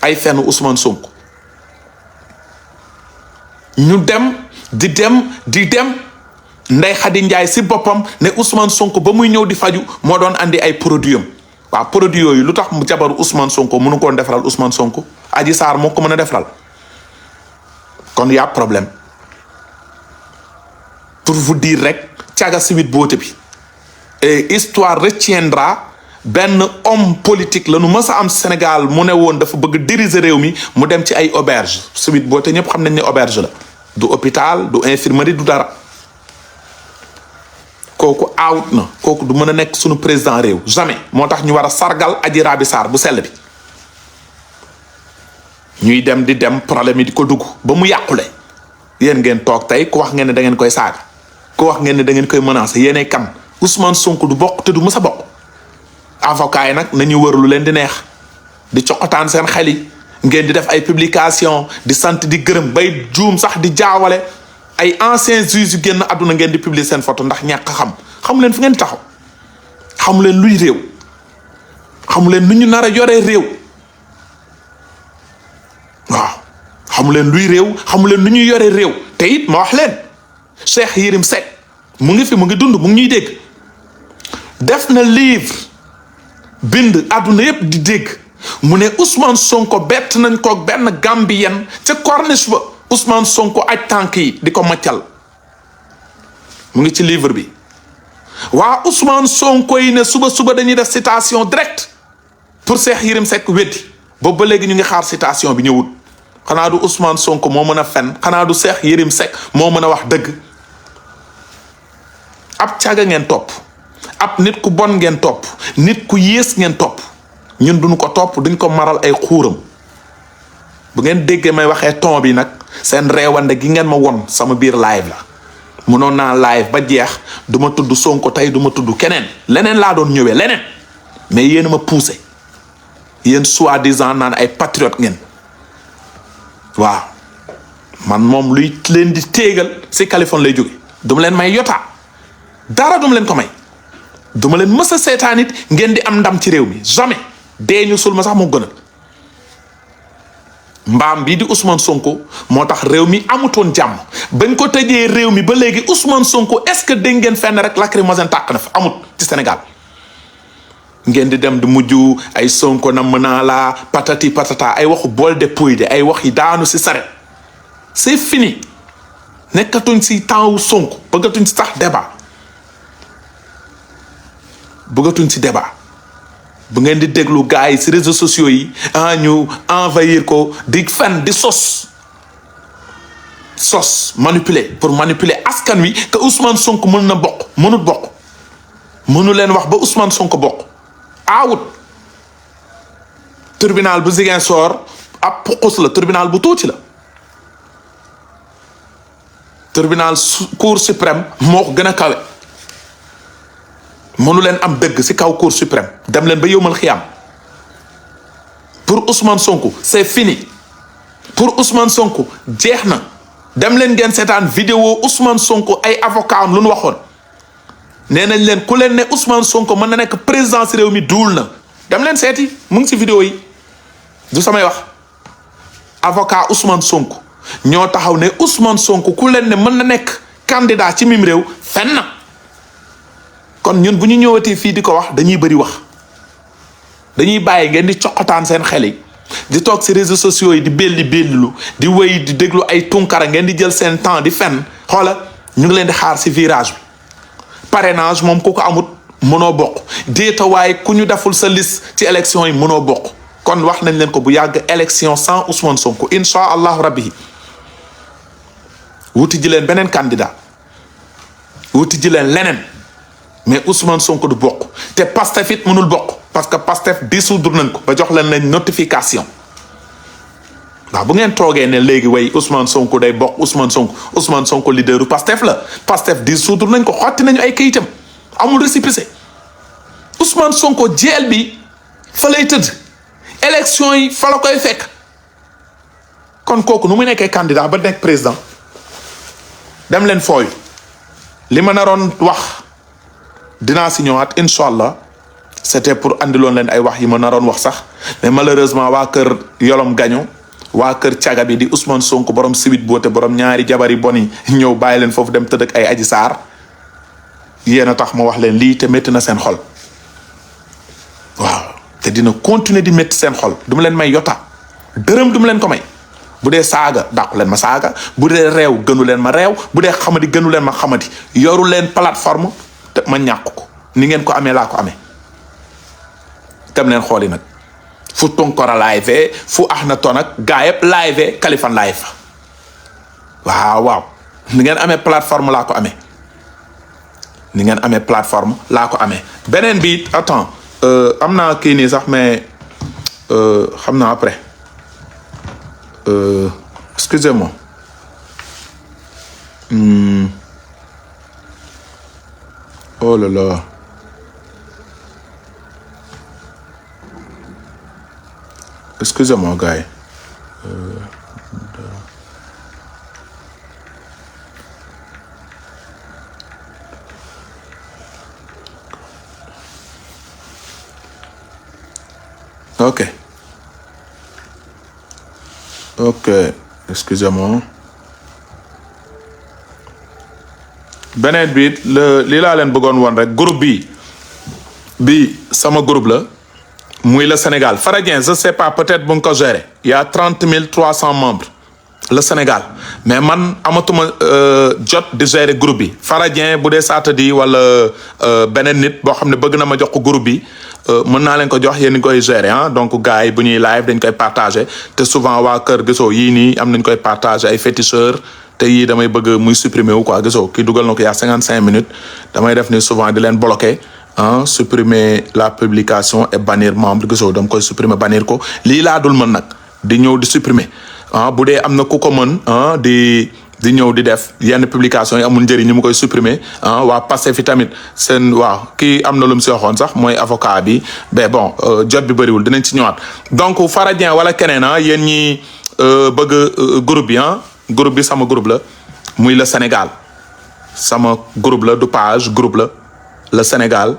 ay fenn Ousmane Sonko ñu dem di dem Ndey Xadi Njaay si boppam ne Ousmane Sonko ba muy ñëw di faju moo doon andi ay produit am waaw produit yooyu lu tax mu jabaru Ousmane Sonko mënu koon defaral Ousmane Sonko Adji Sarr moo ko mën a defaral kon y a problème pour vous dire rek caga Sweet Beauté bi et histoire retiendra benn homme politique la nu mës a am Sénégal mu ne woon dafa bëgg diriger réew mi mu dem ci ay auberge Sweet Beauté ñëpp xam nañ ne auberge la du hôpital du infirmerie du dara kooku out na kooku du mën a nekk sunu président réew jamais moo tax ñu war a sargal Adji Raby Sarr bu sell bi ñuy dem di dem problème yi di ko dugg ba mu yàqule yéen ngeen toog tey ku wax ngeen ne da ngeen koy saaga ku wax ngeen ne da ngeen koy menacer yéenay kan Ousmane Sonko du bokk te du mës a bokk avocat yi nag nañu wër lu leen di neex di coqataan seen xel yi ngeen di def ay publication di sant di gërëm bay juum sax di jaawale ay anciens juges yu génn àdduna ngeen di publier seen photo ndax ñàkk xamu leen fu ngeen taxaw xamu leen luy réew xamu leen nu ñu nar a yoree réew waaw xamu leen luy réew xamu leen nu ñuy yoree réew te it ma wax leen Cheikh Yérim Seck mu ngi fi mu ngi dund mu ngi ñuy dégg def na livre bind àdduna yépp di dégg mu ne Ousmane Sonko bett nañ ko benn Gambien ca corniche ba Ousmane Sonko aj tànk yi di ko maccal mu ngi ci livre bi waa Ousmane Sonko yi ne suba dañuy def citation directe pour Cheikh Yérim Seck weddi boobu ba léegi ñu ngi xaar citation bi ñëwut xanaa du Ousmane Sonko moo mën a fen xanaa du Cheikh Yérim Seck moo mën a wax dëgg ab caga ngeen topp ab nit ku bon ngeen topp nit ku yées ngeen topp ñun duñ ko topp duñ ko maral ay xuuram bu ngeen déggee may waxee ton bi nag seen reewande gi ngeen ma won sama biir live la mënoon naa live ba jeex du ma tudd Sonko tey du ma tudd keneen leneen laa doon ñëwee leneen mais yéen a ma poussé yéen soi-disant naan ay patriote ngeen waaw man moom luy leen di téegal si kaliphone lay jóge duma leen may yotaa dara duma leen ko may duma leen mës a seetaan it ngeen di am ndam ci réew mi jamais dee ñu sul ma sax moo gënal mbaam bii di Ousmane Sonko moo tax réew mi amutoon jàmm bañ ko tëjee réew mi ba léegi Ousmane Sonko est-ce que dégg ngeen fenn rek lacrymogène tàkk na fa amut ci Sénégal ngeen di dem di mujj ay Sonko na mën naa la patati patata ay waxu bool de puy de ay wax yi daanu si saret c'est fini nekkatuñ si temps wu Sonko bëggatuñ si sax débat bëggatuñ si débat bu ngeen di déglu gars yi si réseaux sociaux yi ñu envahir ko di fen di sos manipuler pour manipuler askan wi que Ousmane Sonko mën na bokk mënut bokk mënu leen wax ba Ousmane Sonko bokk aawut tribunal bu Ziguinchor ab puqus la tribunal bu tuuti la tribunal cour suprême moo ko gën a kawe mënu leen am dëgg si kaw cour suprême dem leen ba yowmal xiyam pour Ousmane Sonko c'est fini pour Ousmane Sonko jeex na dem leen ngeen seetaan vidéo Ousmane Sonko ay avocat am lu nu waxoon nee nañ leen ku leen ne Ousmane Sonko mën na nekk président si réew mi duul na dem leen seeti mu ngi si vidéo yi du samay wax avocat Ousmane Sonko ñoo taxaw ne Ousmane Sonko ku leen ne mën na nekk candidat ci mim réew fen na kon ñun bu ñu ñëwatee fii di ko wax dañuy bëri wax dañuy bàyyi ngeen di coqataan seen xel yi di toog si réseaux sociaux yi di bellilu di wéy di déglu ay tunkara ngeen di jël seen temps di fen xoola ñu ngi leen di xaar si virage bi parrainage moom ku ko amut mënoo bokk déeta waaye ku ñu deful sa liste ci élection yi mënoo bokk kon wax nañ leen ko bu yàgg élection sans Ousmane Sonko insha allahu rabbi wuti ji leen beneen candidat wuti ji leen leneen mais Ousmane Sonko du bokk te Pastef it mënul bokk parce que Pastef dissoudre nañ ko ba jox leen lañ notification waaw bu ngeen toogee ne léegi way Ousmane Sonko day bokk Ousmane Sonko leaderu Pastef la Pastef dissoudre nañ ko xotti nañu ay kayitam amul récépissé Ousmane Sonko jeel bi fa lay tëdd élection yi fa la koy fekk kon kooku nu mu nekkee candidat ba nekk président dem leen fooyu li ma naroon wax dinaa si ñëwaat incha allah c'était pour andiloon leen ay wax yi ma naroon wax sax mais malheureusement waa kër yolom gaño waa kër caga bi di Ousmane Sonko borom sibit boote borom ñaari jabari boni ñëw bàyyi leen foofu dem tëdd ak ay aji saar yéen a tax ma wax leen lii te métti na seen xol waaw te dina continuer di métti seen xol du ma leen may yota dërëm du ma leen ko may bu dee saaga dàqu leen ma saaga bu dee réew gënu leen ma réew bu dee xamadi gënu leen ma xamadi yoru leen plateforme te ma ñàkk ko ni ngeen ko amee laa ko amee dem leen xooli nag fu Tunkara live fu Akhenaton ak gaa yëpp live kaliphone live fa waaw ni ngeen amee plateforme laa ko amee ni ngeen amee plateforme laa ko amee beneen bi attends am naa kii nii sax mais xam naa après excusez-moi oh là là excusez-moi gars yi ok excusez-moi beneen bi li laa leen bëggoon woon rek groupe bi sama groupe la muy le Sénégal Faradien je sais pas peut-être bu nga ko gérer il y a 30 300 membres le Sénégal mais man amatuma jot di gérer groupe bi Faradien bu dee saatadi wala beneen nit boo xam ne bëgg na ma jox ko groupe bi mën naa leen ko jox yéen koy gérer ah donc gars yi bu ñuy live dañ koy partager te souvent waa kër gisoo yii nii am nañ koy partager ay féticheurs te yii damay bëgg muy supprimer wu quoi gisoo kii dugal na ko yaa 55 minutes damay def ni souvent di leen bloquer supprimer la publication et bannir membre gisoo dama koy supprimer bannir ko lii laa dul mën nag di ñëw di supprimer bu dee am na ku ko mën di ñëw di def yenn publication yi amul njëriñ ñu mu koy supprimer waa Pastef fi tamit seen waaw kii am na lu mu si waxoon sax mooy avocat bi mais bon jot bi bëriwul dinañ ci ñëwaat donc Faradien wala keneen yéen ñi bëgg groupe bi groupe bi sama groupe la muy le Sénégal sama groupe la du page groupe la le Sénégal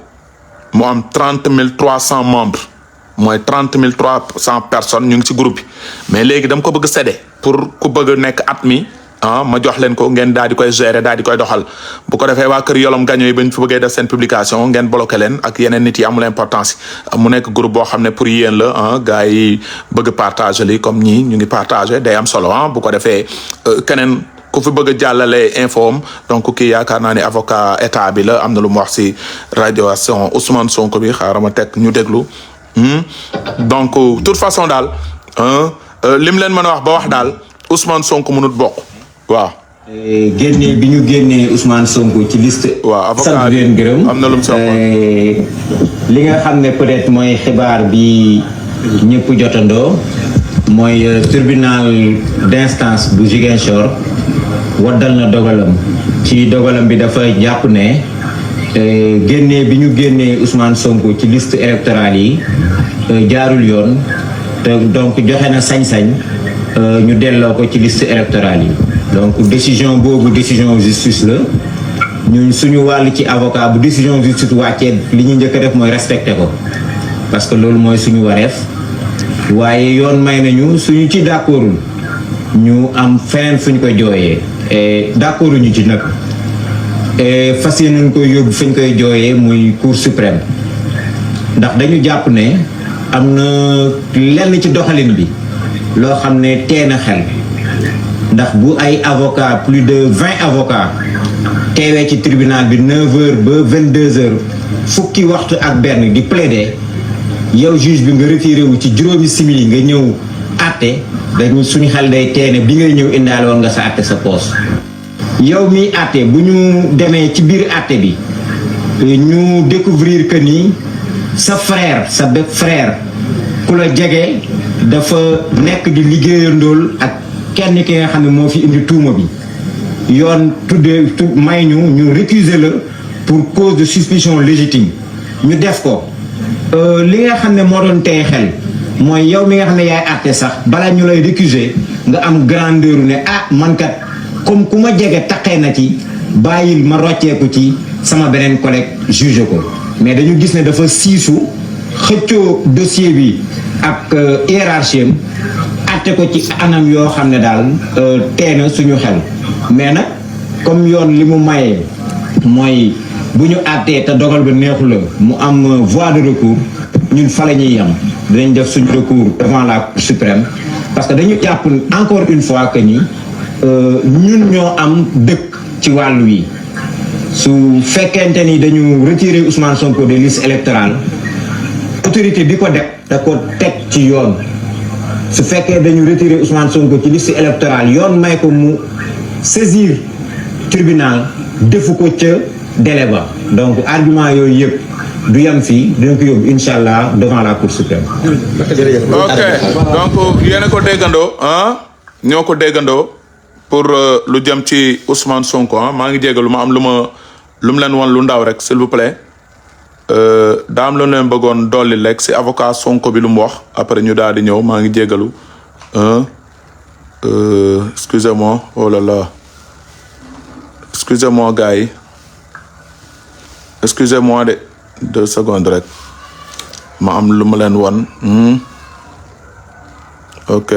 mu am 30 300 membres mooy 30 300 personnes ñu ngi ci groupe bi mais léegi dama ko bëgg séddee pour ku bëgg nekk at mi ma jox leen ko ngeen daal di koy gérer daal di koy doxal bu ko defee waa kër yolom gaño yi bañ fi bëggee def seen publication ngeen bloqué leen ak yeneen nit yi amul importance mu nekk groupe boo xam ne pour yéen la gars yi bëgg partager li comme ñii ñu ngi partager day am solo bu ko defee keneen ku fi bëgg a jàllale info am donc kii yaakaar naa ne avocat état bi la am na lu mu wax si radio Ousmane Sonko bi xaaral ma teg ñu déglu donc toute façon daal lim leen mën a wax ba wax daal Ousmane Sonko mënut bokk waaw. génne bi ñu génnee Ousmane Sonko ci liste. waaw avocat bi leen gërëm am na lu mu li nga xam ne peut-être mooy xibaar bi ñëpp jotandoo mooy tribunal d'instance bu Ziguinchor waddal na dogalam ci dogalam bi dafa jàpp ne génnee bi ñu génnee Ousmane Sonko ci liste électorale yi jaarul yoon te donc joxe na sañ-sañ ñu delloo ko ci liste électorale yi. donc décision boobu décision justice la ñun suñu wàll ci avocat bu décision justice wàccee li ñu njëkk a def mooy respecté ko parce que loolu mooy suñu wareef waaye yoon may nañu suñu ci d'accordul ñu am feneen fuñ ko jooyee d'accordu ñu ci nag fas yéene koy yóbbu fuñ koy jooyee muy cour suprême ndax dañu jàpp ne am na lenn ci doxalin bi loo xam ne tee na xel ndax bu ay avocat plus de 20 avocats teewee ci tribunal bi 9h ba 22h fukki waxtu ak benn di plaider yow juge bi nga retiré wu ci juróomi simili nga ñëw àtte dañu suñu xel day teene bi ngay ñëw indaale woon nga sa àtte sa poos yow mi àtte bu ñu demee ci biir àtte bi ñu découvrir que ni sa frère sa bépp frère ku la jege dafa nekk di liggéeyandool ak kenn ki nga xam ne moo fi indi tuuma bi yoon may ñu récuser la pour cause de suspicion légitime ñu def ko li nga xam ne moo doon tey xel mooy yow mi nga xam ne yaay àtte sax bala ñu lay récuser nga am grandeur ne man kat comme ku ma jege taqee na ci bàyyil ma rocceeku ci sama beneen collègue juge ko mais dañu gis ne dafa siisu xëccoo dossier bi ak hiérarchie àtte ko ci anam yoo xam ne daal teena suñu xel mais nag comme yoon li mu mayee mooy bu ñu àttee te dogal ba neexu la mu am voie de recours ñun fa la ñuy yem dinañ def suñu recours devant la Cour suprême parce que dañu jàpp encore une fois que ni ñun ñoo am dëkk ci wàllu wi su fekkente ni dañu retirer Ousmane Sonko des listes électorales autorité bi ko def da ko teg ci yoon su fekkee dañu retirer Ousmane Sonko ci liste électorale yoon may ko mu saisir tribunal defu ko ca délai ba donc argument yooyu yëpp du yam fii dina ko yóbbu incha allah devant la Cour suprême. ok donc yéen a ko déggandoo ñoo ko déggandoo pour lu jëm ci Ousmane Sonko maa ngi jégalu ma am lu mu leen wan lu ndaw rek s'il vous plaît daa am lu leen bëggoon dolli rek si avocat Sonko bi lu mu wax après ñu daal di ñëw maa ngi jégalu excusez-moi oh là là excusez-moi gars yi excusez-moi de 2 secondes rek ma am lu mu leen wan ok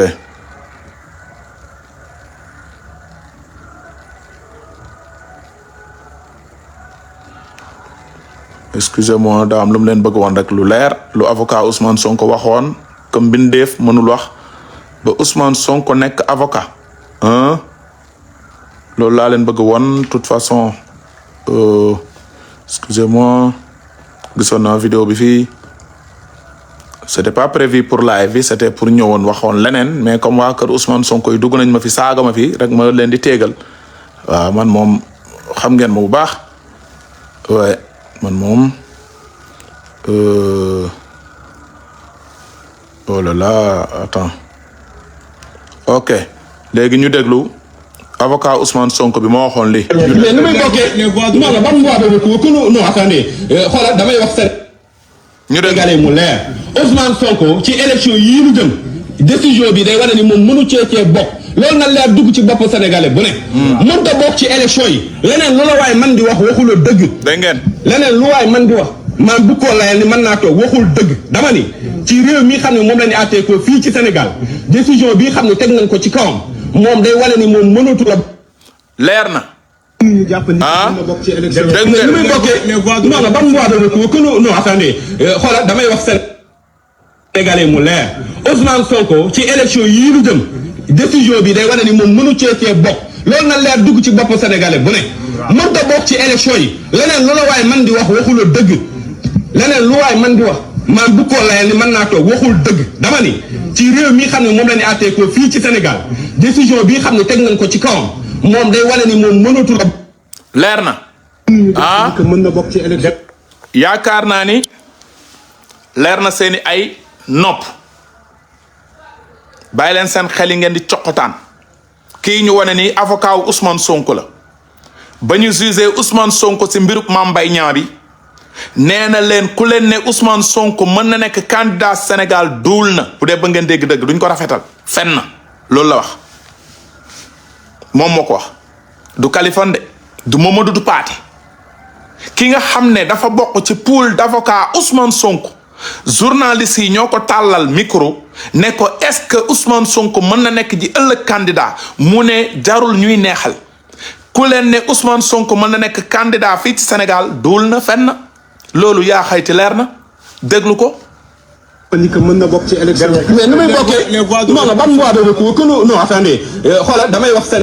excusez-moi daa am lu mu leen bëgg woon rek lu leer lu avocat Ousmane Sonko waxoon que mbindeef mënul wax ba Ousmane Sonko nekk avocat loolu laa leen bëgg woon toute façon excusez-moi gisoon naa vidéo bi fii c'était pas prévu pour live bi c'était pour ñëwoon waxoon leneen mais comme waa kër Ousmane Sonko yi dugg nañ ma fi saaga ma fi rek ma leen di téegal waaw man moom xam ngeen ma bu baax waaye man moom oh là là attends ok léegi ñu déglu avocat Ousmane Sonko bi moo waxoon lii. mais ni muy bokkee non ban voie de recours que non attendez xoolal damay wax ñu déglu Sénégalais mu leer Ousmane Sonko ci élection yii ñu jëm décision bi day wane ni moom mënu cee bokk loolu na leer dugg ci bopp Sénégalais bu ne. mënut a bokk ci élection yi leneen lu la waay man di wax waxula dëgg. dégg ngeen. leneen lu waay man di wax man bu ko layal ni mën naa toog waxul dëgg dama ni ci réew mi xam ne moom la ñu àttee ko fii ci Sénégal décision bi xam ne teg nañ ko ci kawam moom day wane ni moom mënatu la. leer na. ah dégg ngeen ni muy bokkee non ban voie de recours que non attendez xoolal damay wax Sénégalais mu leer Ousmane Sonko ci élection yii ñu jëm décision bi day wane ni moom mënu cee bokk loolu na leer dugg ci bopp Sénégalais bu ne mënut a bokk ci élection yi leneen lu la waay man di wax waxula dëgg leneen lu waay man di wax man bu ko layal ni mën naa toog waxul dëgg dama ni ci réew mi xam ne moom la ñu àttee ko fii ci Sénégal décision bi xam ne teg nañ ko ci kawam moom day wane ni moom mënatu la. leer na. ah mën na bokk ci élection. yaakaar naa ni leer na seeni ay nopp bàyyi leen seen xel yi ngeen di coqotaan kii ñu wane ni avocat wu Ousmane Sonko la ba ñu jugé Ousmane Sonko si mbirub Mame Mbaye Niang bi nee na leen ku leen ne Ousmane Sonko mën na nekk candidat Sénégal duul na bu dee ba ngeen dégg dëgg duñ ko rafetal fen na loolu la wax moom moo ko wax du kaliphone de du Mamadou du Paate ki nga xam ne dafa bokk ci pool d'avocat Ousmane Sonko journaliste yi ñoo ko tàllal micro ne ko est-ce que Ousmane Sonko mën na nekk ji ëllëg candidat mu ne jarul ñuy neexal ku leen ne Ousmane Sonko mën na nekk candidat fii ci Sénégal duul na fenn loolu yaa xayti leer na déglu ko. ni que mën na bokk ci élection. mais ni muy bokkee non ban voie de recours que non attendez xoolal damay wax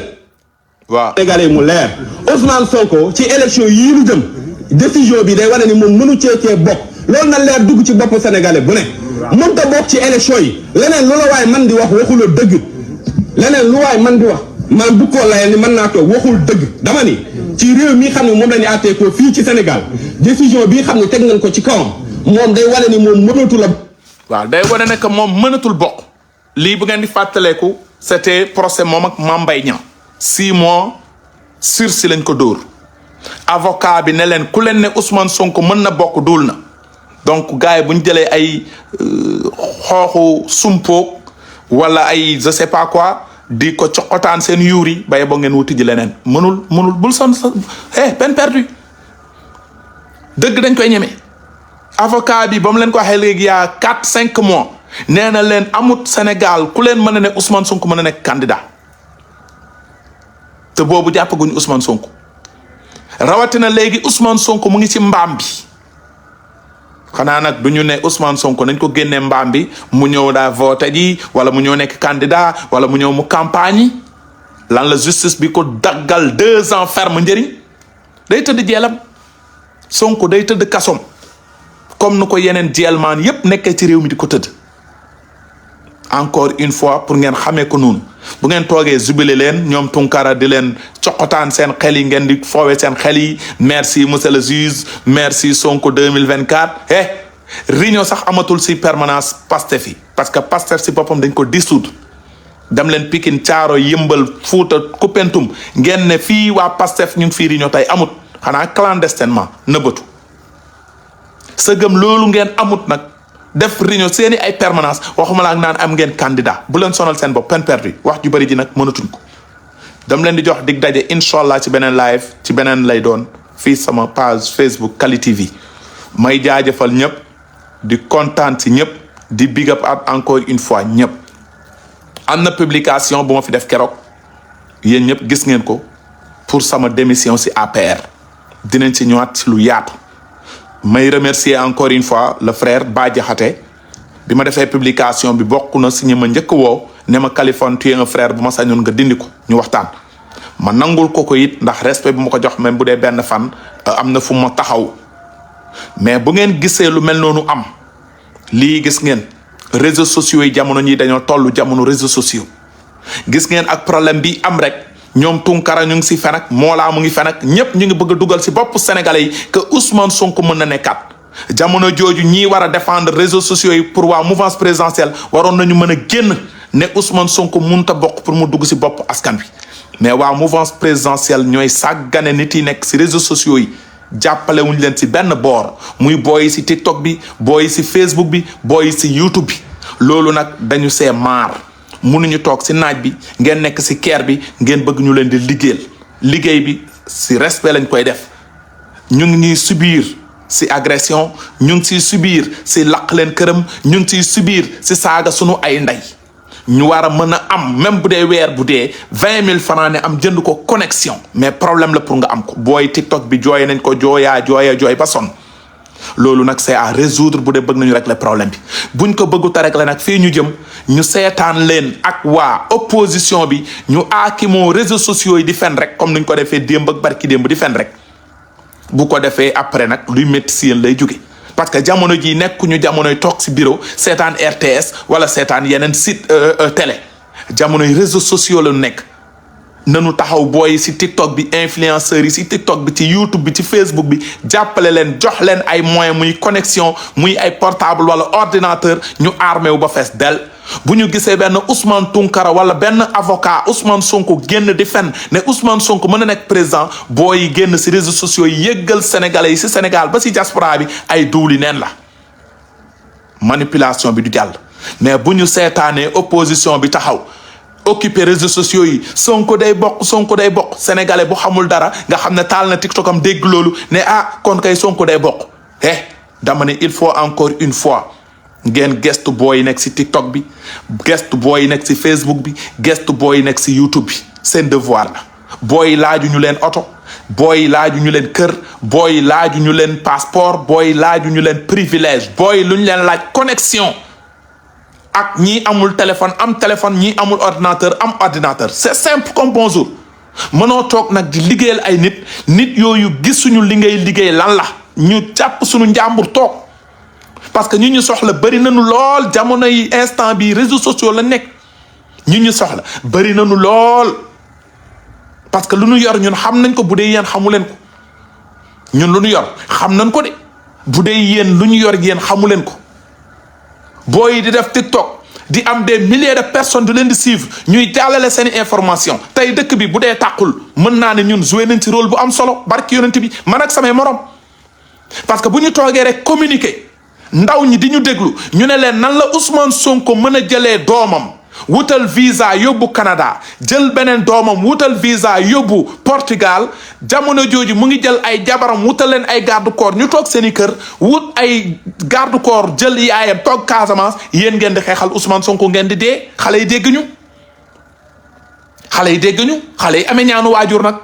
waaw Sénégalais mu leer Ousmane Sonko ci élection yii ñu jëm décision bi day wane ni moom mënu cee bokk loolu na leer dugg ci bopp Sénégalais bu ne mënut a bokk ci élection yi leneen lu la waay man di wax waxula dëgg leneen lu waay man di wax man bu ko layal ni mën naa toog waxul dëgg dama ni ci réew mi xam ne moom la ñu àttee ko fii ci Sénégal décision bi xam ne teg nañ ko ci kawam moom day wane ni moom mënatu la. waaw day wane ne que moom mënatul bokk lii bu ngeen di fàttaleeku c'était procès moom ak Mame Mbaye Niang 6 mois sursis lañ ko dóor avocat bi ne leen ku leen ne Ousmane Sonko mën na bokk duul na donc gars yi bu ñu jëlee ay xooxu sumpoog wala ay je sais pas quoi di ko coqotaan seen yuuri baye boo ngeen wuti ji leneen mënul bul son sa peine perdue dëgg dañ koy ñeme avocat bi ba mu leen ko waxee léegi yaa 4-5 mois nee na leen amut Sénégal ku leen mën a ne Ousmane Sonko mën a nekk candidat te boobu jàppaguñu Ousmane Sonko rawatina léegi Ousmane Sonko mu ngi ci mbaam bi xanaa nag du ñu ne Ousmane Sonko nañ ko génnee mbaam bi mu ñëw daa voté ji wala mu ñëw nekk candidat wala mu ñëw mu campagne yi lan la justice bi ko daggal 2 ans ferme njëriñ day tëdd jeelam Sonko day tëdd kasom comme nu ko yeneen jeelmaan yépp nekkee ci réew mi di ko tëdd encore une fois pour ngeen xamee ko noonu bu ngeen toogee jubile leen ñoom Tunkara di leen coqotaan seen xel yi ngeen di foowe seen xel yi merci monsieur le juge merci Sonko 2024 réunion sax amatul si permanence Pastef yi parce que Pastef si boppam dañ ko dissoudre dem leen Pikine Thiaroye Yeumbeul Fouta Koupentoum ngeen ne fii waa Pastef ñu ngi fii réunion tey amut xanaa clandestinement nëbbatu sëgëm loolu ngeen amut nag def réunion seeni ay permanence waxuma la ak naan am ngeen candidat bu leen sonal seen bopp peine perdue wax ju bëri ji nag mënatuñ ko dam leen di jox dig daje incha allah ci beneen live ci beneen lay doon fii sama page Facebook Kali TV may jaajëfal ñëpp di kontaan ci ñëpp di big up at encore une fois ñëpp am na publication bu ma fi def keroog yéen ñëpp gis ngeen ko pour sama démission ci APR dinañ ci ñëwaat ci lu yaatu may remercier encore une fois le frère Ba Diakhaté bi ma defee publication bi bokk na si ñi ma njëkk woo ne ma kaliphone tu es un frère bu ma sañoon nga dindi ko ñu waxtaan ma nangul ko it ndax respect bu ma ko jox même bu dee benn fan am na fu ma taxaw mais bu ngeen gisee lu mel noonu am lii gis ngeen réseaux sociaux yi jamono ñi dañoo tollu jamono réseaux sociaux gis ngeen ak problème bi am rek ñoom Tunkara ñu ngi si fen ak Mollah mu ngi fen ak ñëpp ñu ngi bëgg a dugal si bopp Sénégalais yi que Ousmane Sonko mën na nekkaat jamono jooju ñii war a défendre réseaux sociaux yi pour waa mouvance présidentielle waroon nañu mën a génn ne Ousmane Sonko mënut a bokk pour mu dugg si bopp askan wi mais waa mouvance présidentielle ñooy sàggane nit yi nekk si réseaux sociaux yi jàppale wuñ leen si benn boor muy booyi si TikTok bi booyi si Facebook bi booyi si YouTube bi loolu nag dañu see maar mënuñu toog si naaj bi ngeen nekk si keer bi ngeen bëgg ñu leen di liggéey bi si respect lañ koy def ñu ngi ñuy subir si agression ñu ngi siy subir si laq leen këram ñu ngi siy subir si saaga sunu ay ndey ñu war a mën a am même bu dee weer bu dee 20 000 francs ne am jënd ko connexion mais problème la pour nga am ko booy TikTok bi jooy nañ ko jooy ba sonn loolu nag c'est à résoudre bu dee bëgg nañu régler problème bi buñ ko bëggut a régler nag fii ñu jëm ñu seetaan leen ak waa opposition bi ñu aakimoo réseaux sociaux yi di fen rek comme niñ ko defee démb ak barki démb di fen rek bu ko defee après nag luy métti si yéen lay jóge parce que jamono ji nekkuñu jamonoy toog si bureau seetaan RTS wala seetaan yeneen site télé jamonoy réseaux sociaux la nekk nanu taxaw booy si TikTok bi influenceurs yi si TikTok bi ci YouTube bi ci Facebook bi jàppale leen jox leen ay moyens muy connexion muy ay portable wala ordinateur ñu armé wu ba fees del bu ñu gisee benn Ousmane Tounkara wala benn avocat Ousmane Sonko génn di fen ne Ousmane Sonko mën a nekk président booy génn si réseaux sociaux yi yëggal sénégalais yi si Sénégal ba si diaspora bi ay duuli neen la manipulation bi du jàll mais bu ñu seetaanee opposition bi taxaw occupé réseaux sociaux yi Sonko day bokk sénégalais bu xamul dara nga xam ne taal na TikTok am dégg loolu ne kon kay Sonko day bokk dama ne il faut encore une fois ngeen gestu booy nekk si TikTok bi gestu booy nekk si Facebook bi gestu booy nekk si YouTube bi seen devoir la booy laaju ñu leen oto booy laaju ñu leen kër booy laaju ñu leen passeport booy laaju ñu leen privilège booy lu ñu leen laaj connexion ak ñii amul téléphone am téléphone ñii amul ordinateur am ordinateur c'est simple comme bonjour mënoo toog nag di liggéeyal ay nit yooyu gisuñu li ngay liggéey lan la ñu jàpp suñu njàmbur toog parce que ñu soxla bëri nañu lool jamono yi instant bi réseaux sociaux la nekk ñu soxla bëri nañu lool parce que lu ñu yor ñun xam nañ ko bu dee yéen xamu leen ko ñun lu ñu yor xam nañ ko de bu dee yéen lu ñu yor yéen xamu leen ko booy di def TikTok di am des milliers de personnes di leen di suivre ñuy jàllale seen information tey dëkk bi bu dee tàqul mën naa ne ñun joué nañ ci rôle bu am solo barki yonent bi man ak samay morom parce que bu ñu toogee rek communiquer ndaw ñi di ñu déglu ñu ne leen nan la Ousmane Sonko mën a jëlee doomam wutal visa yóbbu Canada jël beneen doomam wutal visa yóbbu Portugal jamono jooju mu ngi jël ay jabaram wutal leen ay garde corps ñu toog seen i kër wut ay garde corps jël yaayam toog Casamance yéen ngeen di xeexal Ousmane Sonko ngeen di dee xale yi dégg ñu xale yi amee ñaanu waajur nag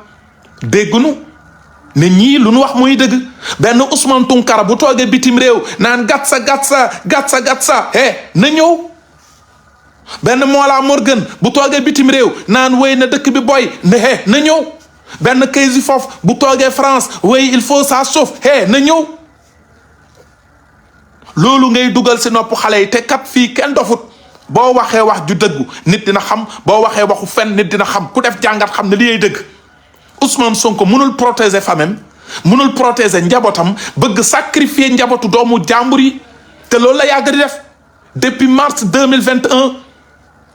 dégg ñu ne ñii lu nu wax muy dëgg benn Ousmane Tounkara bu toogee bitim réew naan gatsa na ñëw benn Mollah Morgun bu toogee bitim réew naan wéy na dëkk bi boy na ñëw benn Kaysi Fof bu toogee France wéy il faut ça chauffe na ñëw loolu ngay dugal si nopp xale yi te kat fii kenn dofut boo waxee wax ju dëggu nit dina xam boo waxee waxu fen nit dina xam ku def jàngat xam ne li yay dëgg Ousmane Sonko mënul protéger famem mënul protéger njabootam bëgg sacrifier njabootu doomu jàmbur yi te loolu la yàgg di def depuis mars 2021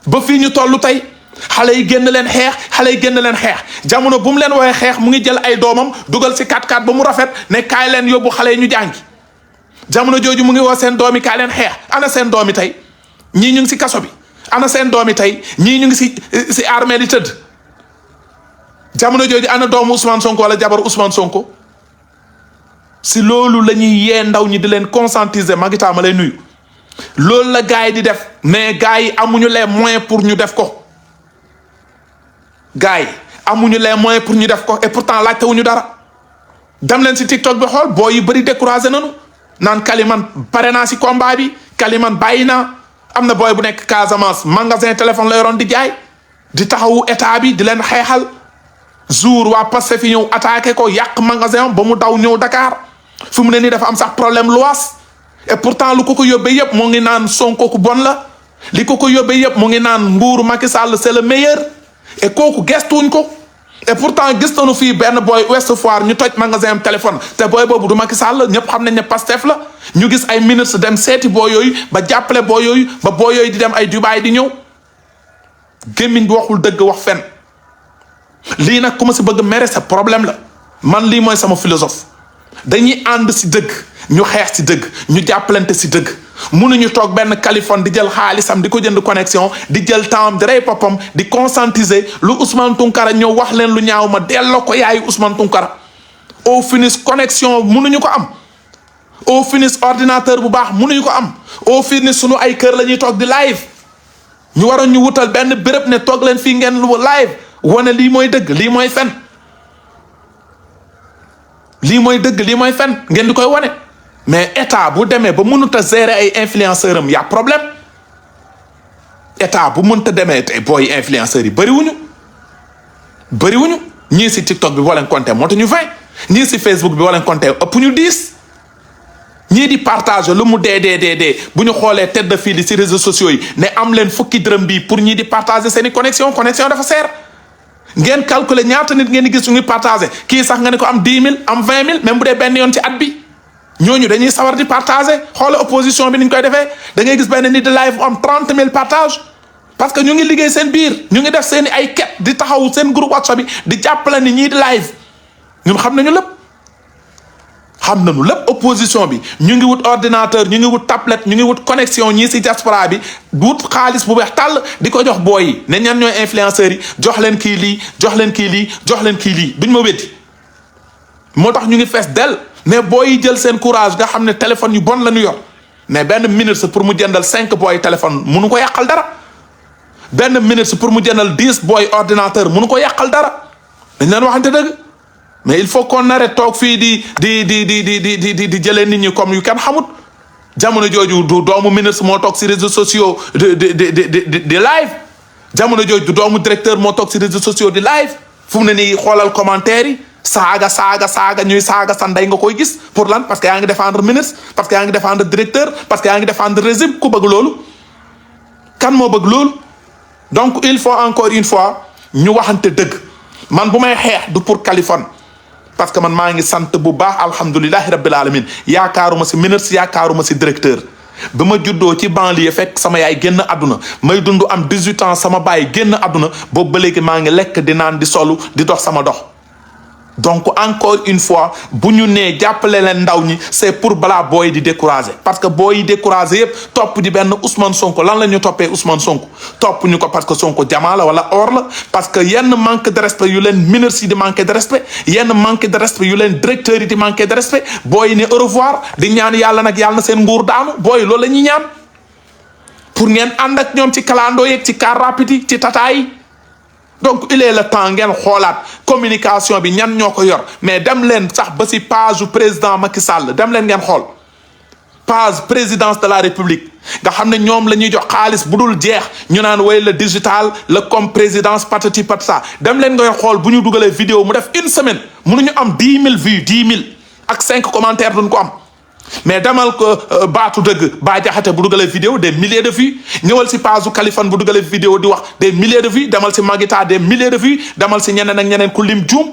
ba fii ñu toll tey xale yi génn leen xeex jamono bu mu leen woowee xeex mu ngi jël ay doomam dugal si 4x4 ba mu rafet ne kaay leen yóbbu xale yi ñu jàngi jamono jooju mu ngi woo seen doomi kaay leen xeex ana seen doomi tey ñii ñu ngi si kaso bi ana seen doomi tey ñii ñu ngi si armée di tëdd jamono jooju ana doomu Ousmane Sonko wala jabar Ousmane Sonko si loolu la ñuy yee ndaw ñi di leen conscientiser Magita ma lay nuyu loolu la gars yi di def mais gars yi amuñu les moyens pour ñu def ko et pourtant laajte wuñu dara dem leen si TikTok bi xool boo yu bëri découragé nañu naan Kaliman pare naa si combat bi Kaliman bàyyi naa am na booy bu nekk Casamance magasin téléphone la yoroon di jaay di taxawu état bi di leen xeexal jour waa Pastef fi ñëw attaqué ko yàq magasin ba mu daw ñëw Dakar fu mu ne nii dafa am sax problème luwaas et pourtant lu ko yóbbee yëpp mu ngi naan Sonko ku bon la li ko yóbbee yëpp mu ngi naan nguuru Macky Sall c'est le meilleur et kooku gestuwuñ ko et pourtant gis nañu fii benn booy Ouest Foire ñu toj magasin am téléphone te booy boobu du Macky Sall ñëpp xam nañ ne Pastef la ñu gis ay ministre dem seeti booy yooyu ba jàppale booy yooyu ba booy yooyu di dem ay Dubaï di ñëw gémmiñ bi waxul dëgg wax fen lii nag ku ma si bëgg mere sa problème la man lii mooy sama philosophe dañuy ànd si dëgg ñu xeex si dëgg ñu jàppalante si dëgg mënuñu toog benn kaliphone di jël xaalisam di ko jënd connexion di jël temps di rey boppam di conscientiser lu Ousmane Tounkara ñëw wax leen lu ñaaw ma delloo ko yaayu Ousmane Tounkara au finish connexion mënuñu ko am au finish ordinateur bu baax mënuñu ko am au finish sunu ay kër la ñuy toog di live ñu waroon ñu wutal benn béréb ne toog leen fii ngeen lu live wane lii mooy dëgg lii mooy fen lii mooy dëgg lii mooy fen ngeen di koy wane mais état bu demee ba mënut a gérer ay influenceurs am y a problème état bu mënta demee tey booy influenceurs yi bëriwuñu ñii si TikTok bi boo leen compté moo tax ñu 20 ñii si Facebook bi boo leen compté ëpp ñu 10 ñii di partage lu mu dee bu ñu xoolee tête de file yi si réseaux sociaux yi ne am leen fukki dërëm bii pour ñii di partager seen i connexion dafa seer ngeen calculer ñaata nit ngeen di gis ñu ngi partager kii sax nga ne ko am 10 000 am 20 000 même bu dee benn yoon ci at bi ñooñu dañuy sawar di partager xoolal opposition bi ni ñu koy defee da ngay gis benn nit di live am 30 000 partage parce que ñu ngi liggéey seen biir ñu ngi def seen i ay quête di taxaw seen groupe WhatsApp bi di jàppale ni ñii di live ñun xam nañu lépp opposition bi ñu ngi wut ordinateur ñu ngi wut tablette ñu ngi wut connexion ñii si diaspora bi wut xaalis bu weex tàll di ko jox booy yi ne ñan ñooy influenceurs yi jox leen kii lii jox leen kii lii jox leen kii lii duñ ma weddi moo tax ñu ngi fees dell mais booy yi jël seen courage nga xam ne téléphone yu bon la ñu yor mais benn ministre pour mu jëndal 5 booy téléphone munu ko yàqal dara benn ministre pour mu jëndal 10 booy ordinateur munu ko yàqal dara dañ leen waxante dëgg mais il faut qu'on arrête toog fii di jëlee nit ñi comme yu kenn xamut jamono jooju du doomu ministre moo toog si réseaux sociaux di live jamono jooju du doomu directeur moo toog si réseaux sociaux di live fu mu ne nii xoolal commentaire yi saaga ñuy saaga sa ndey nga koy gis pour lan parce que yaa ngi défendre ministre parce que yaa ngi défendre directeur parce que yaa ngi défendre régime ku bëgg loolu kan moo bëgg loolu donc il faut encore une fois ñu waxante dëgg man bu may xeex du pour kaliphone parce que man maa ngi sant bu baax alhamdulilahi rabbil alamin yaakaaruma si ministre yaakaaruma si directeur ba ma juddoo ci banlieue fekk sama yaay génn àdduna may dund am 18 ans sama baay génn àdduna boobu ba léegi maa ngi lekk di naan di solu di dox sama dox donc encore une fois bu ñu nee jàppale leen ndaw ñi c'est pour balaa booy di décourager parce que booy yi décourager yëpp topp di benn Ousmane Sonko lan la ñu toppee Ousmane Sonko topp ñu ko parce que Sonko jamaa la wala or la parce que yenn manque de respect yu leen ministres yi di manqué de respect yenn manque de respect yu leen directeurs yi di manqué de respect booy yi ne au revoir di ñaan yàlla nag yàlla na seen nguur daanu booy loolu la ñuy ñaan pour ngeen ànd ak ñoom ci kalandoo yeeg ci car rapide yi ci tata yi donc il est le temps ngeen xoolaat communication bi ñan ñoo ko yor mais dem leen sax ba si page u président Macky Sall dem leen ngeen xool page présidence de la république nga xam ne ñoom la ñuy jox xaalis bu dul jeex ñu naan way le digital le comme présidence patati patata dem leen ngeen xool bu ñu dugalee vidéo mu def une semaine mënuñu am 10 000 vues 10 000 ak 5 commentaires duñ ko am mais demal ko baatu dëgg Bah Diakhaté bu dugalee vidéo des milliers de vues ñëwal si page kaliphone bu dugalee vidéo di wax des milliers de vues demal si Magita des milliers de vues demal si ñeneen ak ñeneen ku lim juum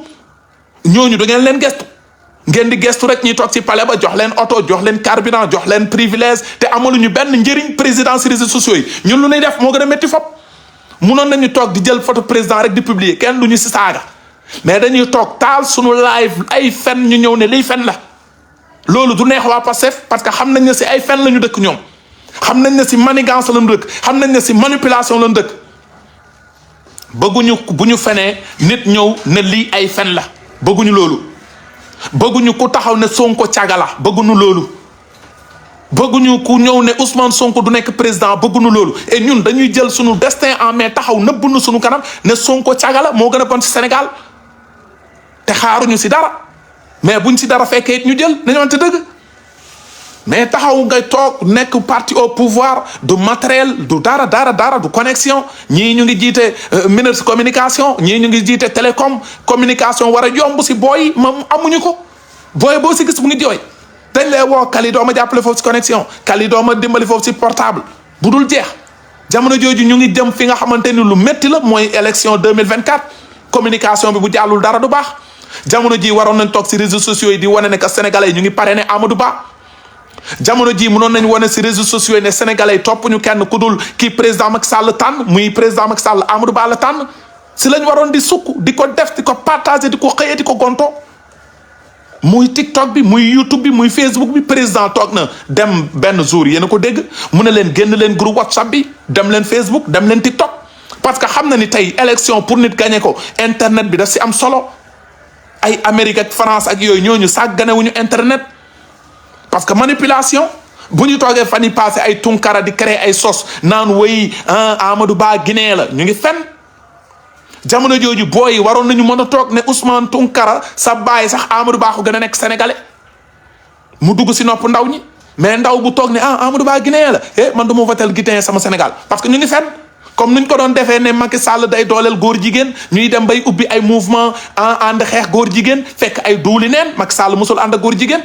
ñooñu da ngeen leen gestu ngeen di gestu rek ñuy toog si palais ba jox leen oto jox leen carburant jox leen privilège te amaluñu benn njëriñ président si réseaux sociaux yi ñun lu ñuy def moo gën a métti fop munoon nañu toog di jël photo président rek di publier kenn du ñu si saaga mais dañuy toog taal suñu live ay fen ñu ñëw ne liy fen la loolu du neex waa Pastef parce que xam nañ ne si ay fen la ñu dëkk ñoom xam nañ ne si manigance la ñu dëkk xam nañ ne si manipulation la ñu dëkk bëgguñu bu ñu fenee nit ñëw ne lii ay fen la bëgguñu loolu bëgguñu ku taxaw ne Sonko caga la bëgguñu loolu bëgguñu ku ñëw ne Ousmane Sonko du nekk président bëgguñu loolu et ñun dañuy jël suñu destin en main taxaw nëbbuñu suñu kanam ne Sonko caga la moo gën a bon ci Sénégal te xaaruñu si dara mais buñ si dara fekkee it ñu jël nañu wante dëgg mais taxaw ngay toog nekk parti au pouvoir du matériel du dara du connexion ñii ñu ngi jiite ministre communication ñii ñu ngi jiite télécom communication war a yomb si booy ma amuñu ko booy boo si gis mu ngi jooy dañ lay woo Kali doo ma jàppale foofu si connexion Kali doo ma dimbali foofu si portable bu dul jeex jamono jooju ñu ngi jëm fi nga xamante ni lu métti la mooy élection 2024 communication bi bu jàllul dara du baax jamono ji waroon nañ toog si réseaux sociaux yi di wane ne que sénégalais yi ñu ngi parrainé Amadou Ba jamono ji mënoon nañ wane si réseaux sociaux yi ne sénégalais yi topp ñu kenn ku dul kii président Macky Sall tànn muy président Macky Sall Amadou Ba la tànn si lañ waroon di sukk di ko def di ko partager di ko xëyee di ko gonto muy TikTok bi muy YouTube bi muy Facebook bi président toog na dem benn jour yéen a ko dégg mu ne leen génn leen groupe WhatsApp bi dem leen Facebook dem leen TikTok parce que xam na ni tey élection pour nit gagné ko internet bi daf si am solo ay Amérique ak France ak yooyu ñooñu sàgganewuñu internet parce que manipulation bu ñu toogee fan yi passé ay tunkara di créer ay sos naan woy Amadou Ba Guinée la ñu ngi fen jamono jooju booy yi waroon nañu mën a toog ne Ousmane Tunkara sa baay sax Amadou Ba ko gën a nekk sénégalais mu dugg si nopp ndaw ñi mais ndaw bu toog ne Amadou Ba Guinée la man du ma votel Guinée sama Sénégal parce que ñu ngi fen comme nuñ ko doon defee ne Macky Sall day dooleel góor jigéen ñuy dem bay ubbi ay mouvement ànd xeex góor jigéen fekk ay duuli neen Macky Sall musul ànd ak góor jigéen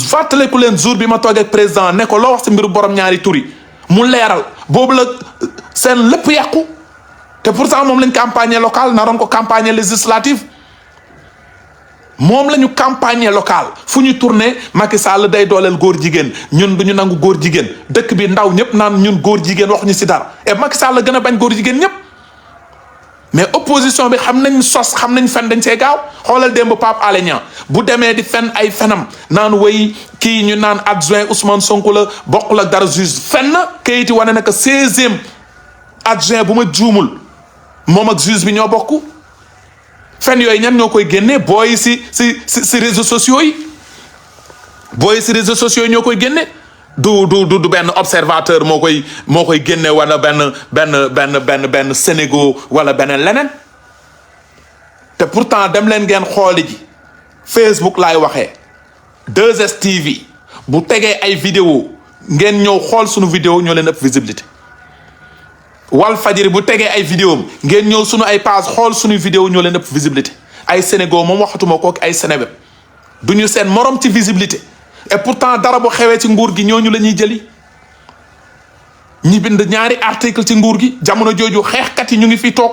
fàttaleku leen jour bi ma toogee ak président ne ko loo wax si mbiru borom ñaari turi mu leeral boobu la seen lépp yàqu te pourtant moom lañ campagne locale naroon ko campagne législative moom la ñu campagne locale fu ñu tourné Macky Sall day dooleel góor jigéen ñun du ñu nangu góor jigéen dëkk bi ndaw ñëpp naan ñun góor jigéen wax ñu si dara et Macky Sall gën a bañ góor jigéen ñëpp mais opposition bi xam nañ sos xam nañ fen dañ see gaaw xoolal démb Pape Alé Niang bu demee di fen ay fenam naan way kii ñu naan adjoint Ousmane Sonko la bokkul ak dara juge fen na kayiti wane na que 16e adjoint bu ma juumul moom ak juge bi ñoo bokk fen yooyu ñan ñoo koy génne booy si réseaux sociaux yi booy si réseaux sociaux yi ñoo koy génne du benn observateur moo koy génne wala benn Sénégal wala beneen leneen te pourtant dem leen ngeen xooli ji Facebook laay waxee 2STV bu tegee ay vidéo ngeen ñëw xool sunu vidéo ñoo leen ëpp visibilité Wal Fadjri bu tegee ay vidéo ngeen ñëw sunu ay page xool suñu vidéo ñoo leen ëpp visibilité ay Sénégal moom waxatuma ko ay Sénégal du ñu seen morom ci visibilité et pourtant dara bu xewee ci nguur gi ñooñu la ñuy jëli ñi bind ñaari article ci nguur gi jamono jooju xeexkat yi ñu ngi fii toog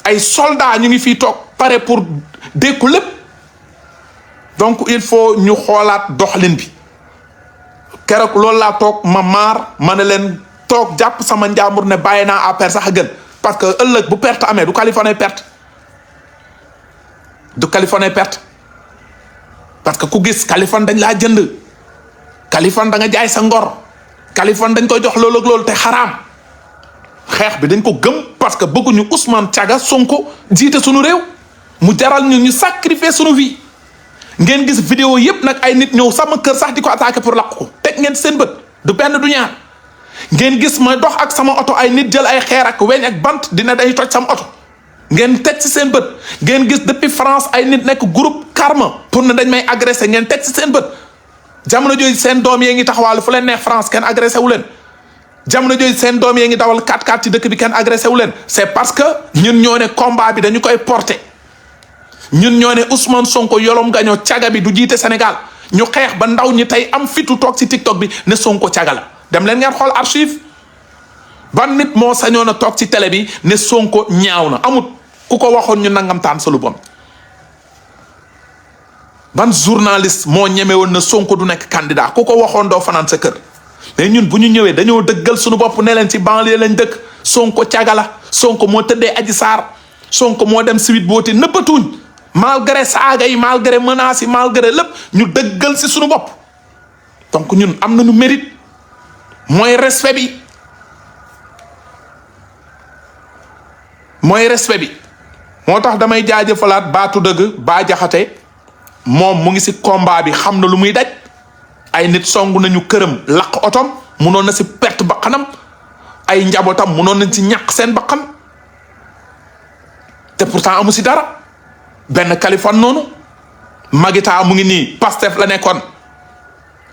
ay soldats ñu ngi fii toog pare pour dékku lépp donc il faut ñu xoolaat doxalin bi keroog loolu laa toog ma ne leen toog jàpp sama njàmbur ne bàyyi naa APR sax a gën parce que ëllëg bu perte amee du kaliphone perte parce que ku gis kaliphone dañ laa jënd kaliphone da nga jaay sa ngor kaliphone dañ koy jox loolu ak loolu te xaraam xeex bi dañ ko gëm parce que bëgguñu Ousmane Thiaga Sonko jiite sunu réew mu jaral ñu sacrifier sunu vie ngeen gis vidéo yépp nag ay nit ñëw sama kër sax di ko attaqué pour lakk ko teg ngeen seen bët du benn du ñaar ngeen gis ma dox ak sama oto ay nit jël ay xeer ak weñ ak bant dina day toj sama oto ngeen teg ci seen bët ngeen gis depuis France ay nit nekk groupe karma pour ne dañ may agressé ngeen teg ci seen bët jamono jooju seen doom yee ngi taxawal fu leen neex France kenn agressé wu leen jamono jooju seen doom yee ngi dawal 4x4 ci dëkk bi kenn agressé wu leen c'est parce que ñun ñoo ne combat bi dañu koy porter ñun ñoo ne Ousmane Sonko yolom gañoo caga bi du jiite Sénégal ñu xeex ba ndaw ñi tey am fitu toog ci TikTok bi ne Sonko caga la dem leen ngeen xool archive ban nit moo sañoon a toog ci télé bi ne Sonko ñaaw na amut ku ko waxoon ñu nangam taan sa lu bon ban journaliste moo ñeme woon na Sonko du nekk candidat ku ko waxoon doo fanaan sa kër mais ñun bu ñu ñëwee dañoo dëggal suñu bopp ne leen ci banlieue lañ dëkk Sonko caga la Sonko moo tëddee Adji Sarr Sonko moo dem Sweet Beauté nëbbatuñ malgré saaga yi malgré menaces yi malgré lépp ñu dëggal si suñu bopp donc ñun am nañu mérite mooy respect bi moo tax damay jaajëfalaat baatu dëgg Bah Diakhaté moom mu ngi si combat bi xam na lu muy daj ay nit song nañu këram lakk otom munoon na si perte bakkanam ay njabootam munoon nañ si ñàkk seen bakkan te pourtant amu si dara benn kaliphone noonu Magita mu ngi nii Pastef la nekkoon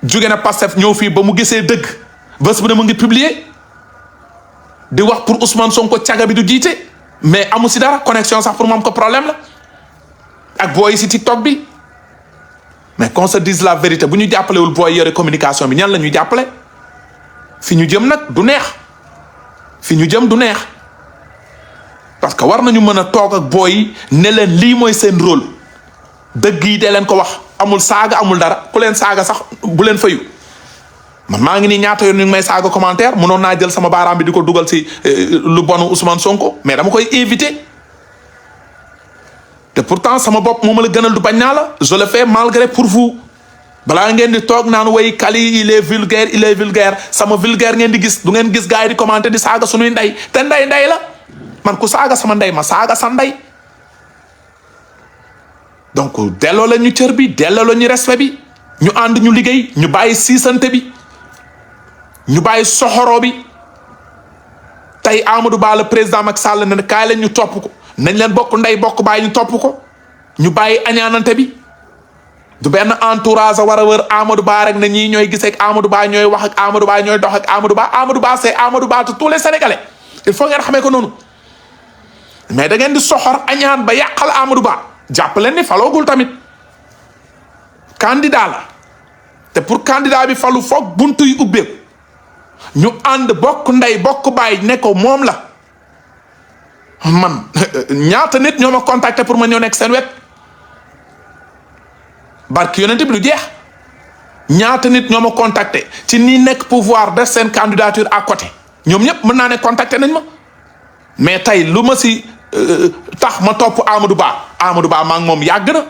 jóge na Pastef ñëw fii ba mu gisee dëgg bés bu ne mu ngi publier di wax pour Ousmane Sonko caga bi du jiite mais amu si dara connexion sax pour moom ko problème la ak booy si TikTok bi mais qu'on se dise la vérité bu ñu jàppalewul booy yore communication bi ñan la ñuy jàppale fi ñu jëm nag du neex fi ñu jëm du neex parce que war nañu mën a toog ak booy ne leen lii mooy seen rôle dëgg yi dee leen ko wax amul saaga amul dara ku leen saaga sax bu leen fayu man maa ngi nii ñaata yoon ñu ngi may saaga commentaire mënoon naa jël sama baaraam bi di ko dugal si lu bonu Ousmane Sonko mais dama koy éviter te pourtant sama bopp moo ma la gënal du bañ naa la je le fais malgré pour vous balaa ngeen di toog naan way Kali il est vulgaire sama vulgaire ngeen di gis du ngeen gis gars yi di commenter di saaga suñuy ndey te ndey la man ku saaga sama ndey ma saaga sa ndey donc delloo la ñu cër bi delloo la ñu respect bi ñu ànd ñu liggéey ñu bàyyi siisante bi ñu bàyyi soxoro bi tey Amadou Ba le président Macky Sall ne kaay leen ñu topp ko nañ leen bokk ndey bokk bàyyi ñu topp ko ñu bàyyi añaanante bi du benn entourage a war a wër Amadou Ba rek ne ñii ñooy gisee ak Amadou Ba ñooy wax ak Amadou Ba ñooy dox ak Amadou Ba c'est Amadou Ba tous les Sénégalais il faut ngeen xamee ko noonu mais da ngeen di soxor añaan ba yàqal Amadou Ba jàpp leen ni faloogul tamit candidat la te pour candidat bi falu foog buntu yi ubbeeku ñu ànd bokk ndey bokk bàyyi ne ko moom la man ñaata nit ñoo ma contacter pour ma ñëw nekk seen wet barki yonent bi lu jeex ñaata nit ñoo ma contacter ci nii nekk pouvoir def seen candidature à côté ñoom ñëpp mën naa ne contacter nañ ma mais tey lu ma si tax ma topp Amadou Ba maa ngi moom yàgg na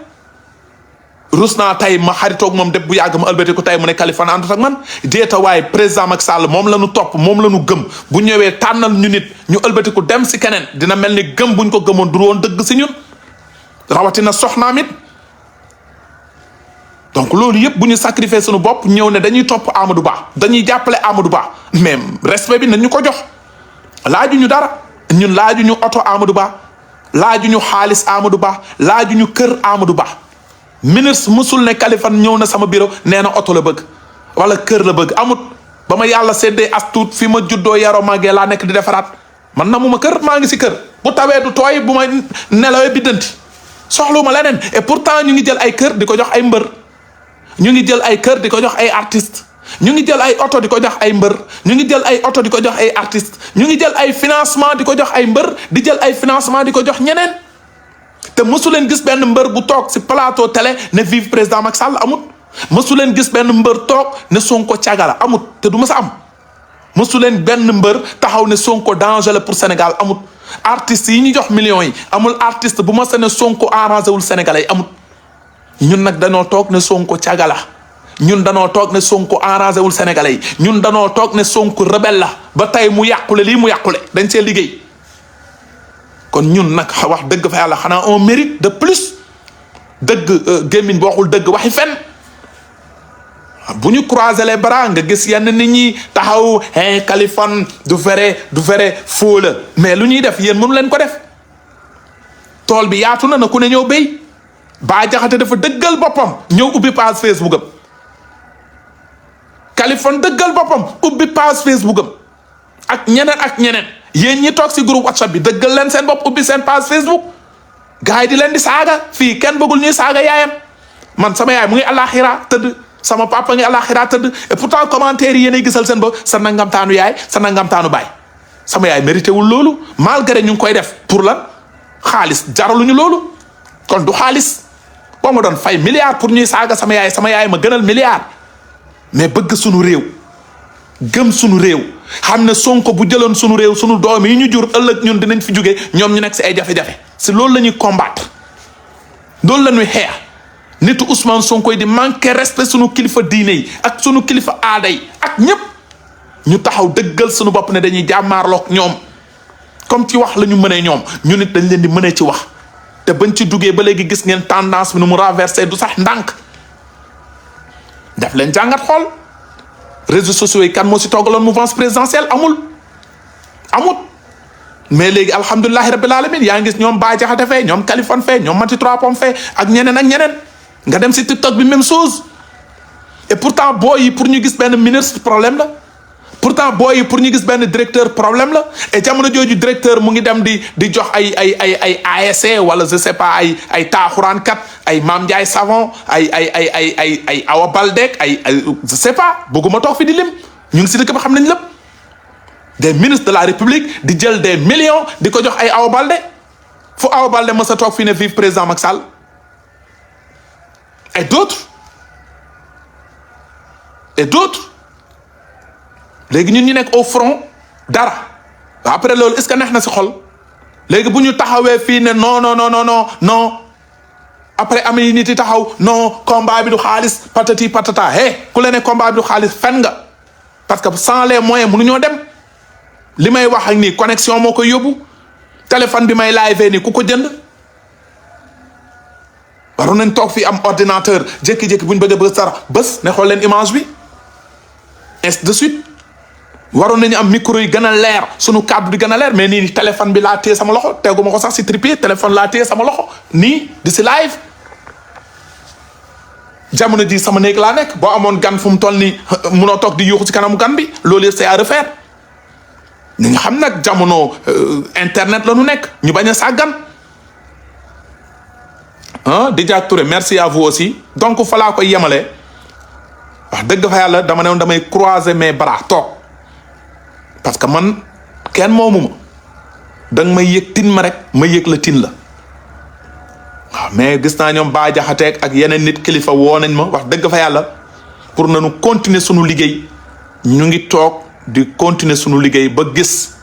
rus naa tey ma xaritoog moom def bu yàgg ma ëlbati ko tey mu ne kaliphone àndut ak man déeta waaye président Macky Sall moom la ñu topp moom la ñu gëm bu ñëwee tànnal ñu nit ñu ëlbati ko dem si keneen dina mel ni gëm buñ ko gëmoon du woon dëgg si ñun rawatina soxnaam it donc loolu yëpp bu ñu sacrifier suñu bopp ñëw ne dañuy topp Amadou Ba dañuy jàppale Amadou Ba mais respect bi nañ ñu ko jox laajuñu dara ñun laajuñu oto Amadou Ba laajuñu xaalis Amadou Ba laajuñu kër Amadou Ba ministre musul ne kaliphone ñëw na sama bureau nee na oto la bëgg wala kër la bëgg amut ba ma yàlla séddee as tuut fi ma juddoo yaroo màggee laa nekk di defaraat man namuma kër maa ngi si kër bu tawee du tooy bu ma nelawee biddanti soxluma leneen et pourtant ñu ngi jël ay kër di ko jox ay mbër ñu ngi jël ay kër di ko jox ay artistes ñu ngi jël ay oto di ko jox ay mbër ñu ngi jël ay oto di ko jox ay artistes ñu ngi jël ay financement di ko jox ay mbër di jël ay financement di ko jox ñeneen te mësu leen gis benn mbër bu toog si plateau télé ne vive président Macky Sall amut mësu leen gis benn mbër toog ne Sonko cagala amut te du mës a am mësu leen benn mbër taxaw ne Sonko danger la pour Sénégal amut artistes yi ñu jox millions yi amul artiste bu mës a ne Sonko arrangé wul Sénégalais yi amut ñun nag danoo toog ne Sonko cagala ñun danoo toog ne Sonko arrangé wul Sénégalais yi ñun danoo toog ne Sonko rebelle la ba tey mu yàqule lii mu yàqule dañ see liggéey kon ñun nag wax dëgg fa yàlla xanaa on mérite de plus dëgg gémmiñ bu waxul dëgg waxi fen bu ñu croiser les bras nga gis yenn nit ñi taxaw kaliphone du vrai faux la mais lu ñuy def yéen mënu leen ko def tool bi yaatu na ku ne ñëw béy Bah Diakhaté dafa dëggal boppam ñëw ubbi page Facebook am kaliphone dëggal boppam ubbi page Facebook am ak ñeneen yéen ñi toog si groupe WhatsApp bi dëggal leen seen bopp ubbi seen page Facebook gars yi di leen di saaga fii kenn bëggul ñuy saaga yaayam man sama yaay mu ngi àllaaxira tëdd sama papa ngi àllaaxira tëdd et pourtant commentaire yi yéenay gisal seen bopp sa nangamtaanu yaay sa nangamtaanu baay sama yaay mérité wul loolu malgré ñu ngi koy def pour lan xaalis jaraluñu loolu kon du xaalis boo ma doon fay milliard pour ñuy saaga sama yaay ma gënal milliard mais bëgg sunu réew gëm sunu réew xam ne Sonko bu jëloon sunu réew sunu doom yi ñu jur ëllëg ñun dinañ fi jóge ñoom ñu nekk si ay jafe-jafe si loolu la ñuy combattre loolu la ñuy xeex nitu Ousmane Sonko yi di manquer respect sunu kilifa diine yi ak sunu kilifa aada yi ak ñëpp ñu taxaw dëggal sunu bopp ne dañuy jàmmaarloog ñoom comme ci wax la ñu mënee ñoom ñu nit dañ leen di mënee ci wax te bañ ci duggee ba léegi gis ngeen tendance bi nu mu renversé du sax ndànk def leen jàngat xool réseaux sociaux yi kan moo si toogaloon mouvance présidentielle amut mais léegi alhamdulilahi rabbil alamin yaa ngi gis ñoom Bah Diakhaté fee ñoom kaliphone fee ñoom Mati Trois Pommes fee ak ñeneen nga dem si TikTok bi même chose et pourtant booy yi pour ñu gis benn ministre problème la pourtant booy yi pour ñu gis benn directeur problème la et jamono jooju directeur mu ngi dem di jox ay ASC wala je sais pas ay taaxuraankat ay Mame Ndiaye Savon ay Awa Baldek ay je sais pas bëgguma toog fi di lim ñu ngi si dëkk ba xam nañ lépp des ministres de la République di jël des millions di ko jox ay Awa Balde fu Awa Balde mës a toog fii ne vive président Macky Sall et d'autres léegi ñun ñu nekk au front dara après loolu est-ce que neex na si xol léegi bu ñu taxawee fii ne non après am yi nit yi taxaw non combat bi du xaalis patati patata ku la ne combat bi du xaalis fen nga parce que sans les moyens mënuñoo dem li may wax ak nii connexion moo koy yóbbu téléphone bi may live nii ku ko jënd waroon nañ toog fii am ordinateur jékki-jékki bu ñu bëgg a bës dara bës ne xool leen image bi ainsi de suite waroon nañu am micro yi gën a leer sunu kàddu di gën a leer mais nii téléphone bi laa téye sama loxo teguma ko sax si trépied téléphone laa téye sama loxo nii di si live jamono ji sama néeg laa nekk boo amoon gan fu mu toll nii munoo toog di yuuxu ci kanamu gan bi loolu yëpp c'est à refaire ñu nga xam nag jamono internet la ñu nekk ñu bañ a sàggan di Diak Touré merci à vous aussi donc fa laa koy yemale wax dëgg fa yàlla dama ne woon damay croiser mes bras toog parce que man kenn moomu ma danga may yëg tin ma rek ma yëg la tin la waaw mais gis naa ñoom Ba Jaxateeg ak yeneen nit kilifa woo nañ ma wax dëgg fa yàlla pour nañu continuer sunu liggéey ñu ngi toog di continuer sunu liggéey ba gis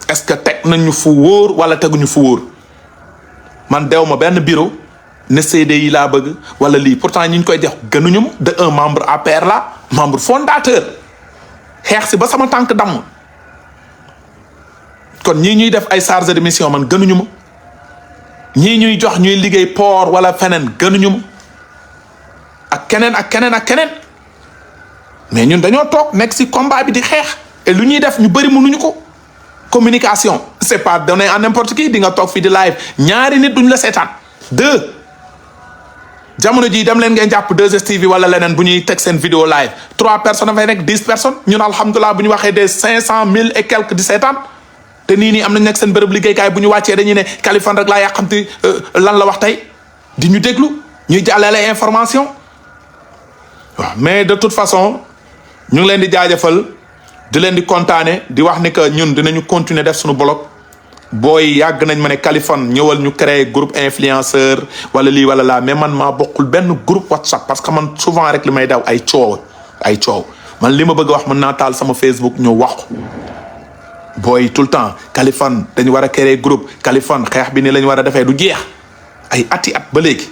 est-ce que teg nañu fu wóor wala teguñu fu wóor man dew ma benn bureau ne CDI laa bëgg wala lii pourtant ñi ñu koy def gënuñu ma de un membre APR la membre fondateur xeex si ba sama tànk damm kon ñii ñuy def ay chargé de mission man gënuñu ma ñii ñuy jox ñuy liggéey port wala feneen gënuñu ma ak keneen mais ñun dañoo toog nekk si combat bi di xeex et lu ñuy def ñu bëri mënuñu ko communication c'est pas donné à n'importe qui di nga toog fii di live ñaari nit duñ la seetaan 2 jamono jii dem leen ngeen jàpp 2STV wala leneen bu ñuy teg seen vidéo live 3 personnes dafay nekk 10 personnes ñun alhamdulilah bu ñu waxee des 500 000 et quelques di seetaan te nii am nañ nekk seen bërëb liggéeykaay bu ñu wàccee dañuy ne kaliphone rek laa yàqamti lan la wax tey di ñu déglu ñuy jàllale information waaw mais de toute façon ñu ngi leen di jaajëfal di leen di kontaane di wax ni que ñun dinañu continuer def suñu blog booy yàgg nañ ma ne kaliphone ñëwal ñu créer groupe influenceur wala lii wala laa mais man maa bokkul benn groupe WhatsApp parce que man souvent rek li may daw ay coow man li ma bëgg wax mën naa taal sama Facebook ñëw wax ko booy tout le temps kaliphone dañu war a créer groupe kaliphone xeex bi ni lañu war a defee du jeex ay ati at ba léegi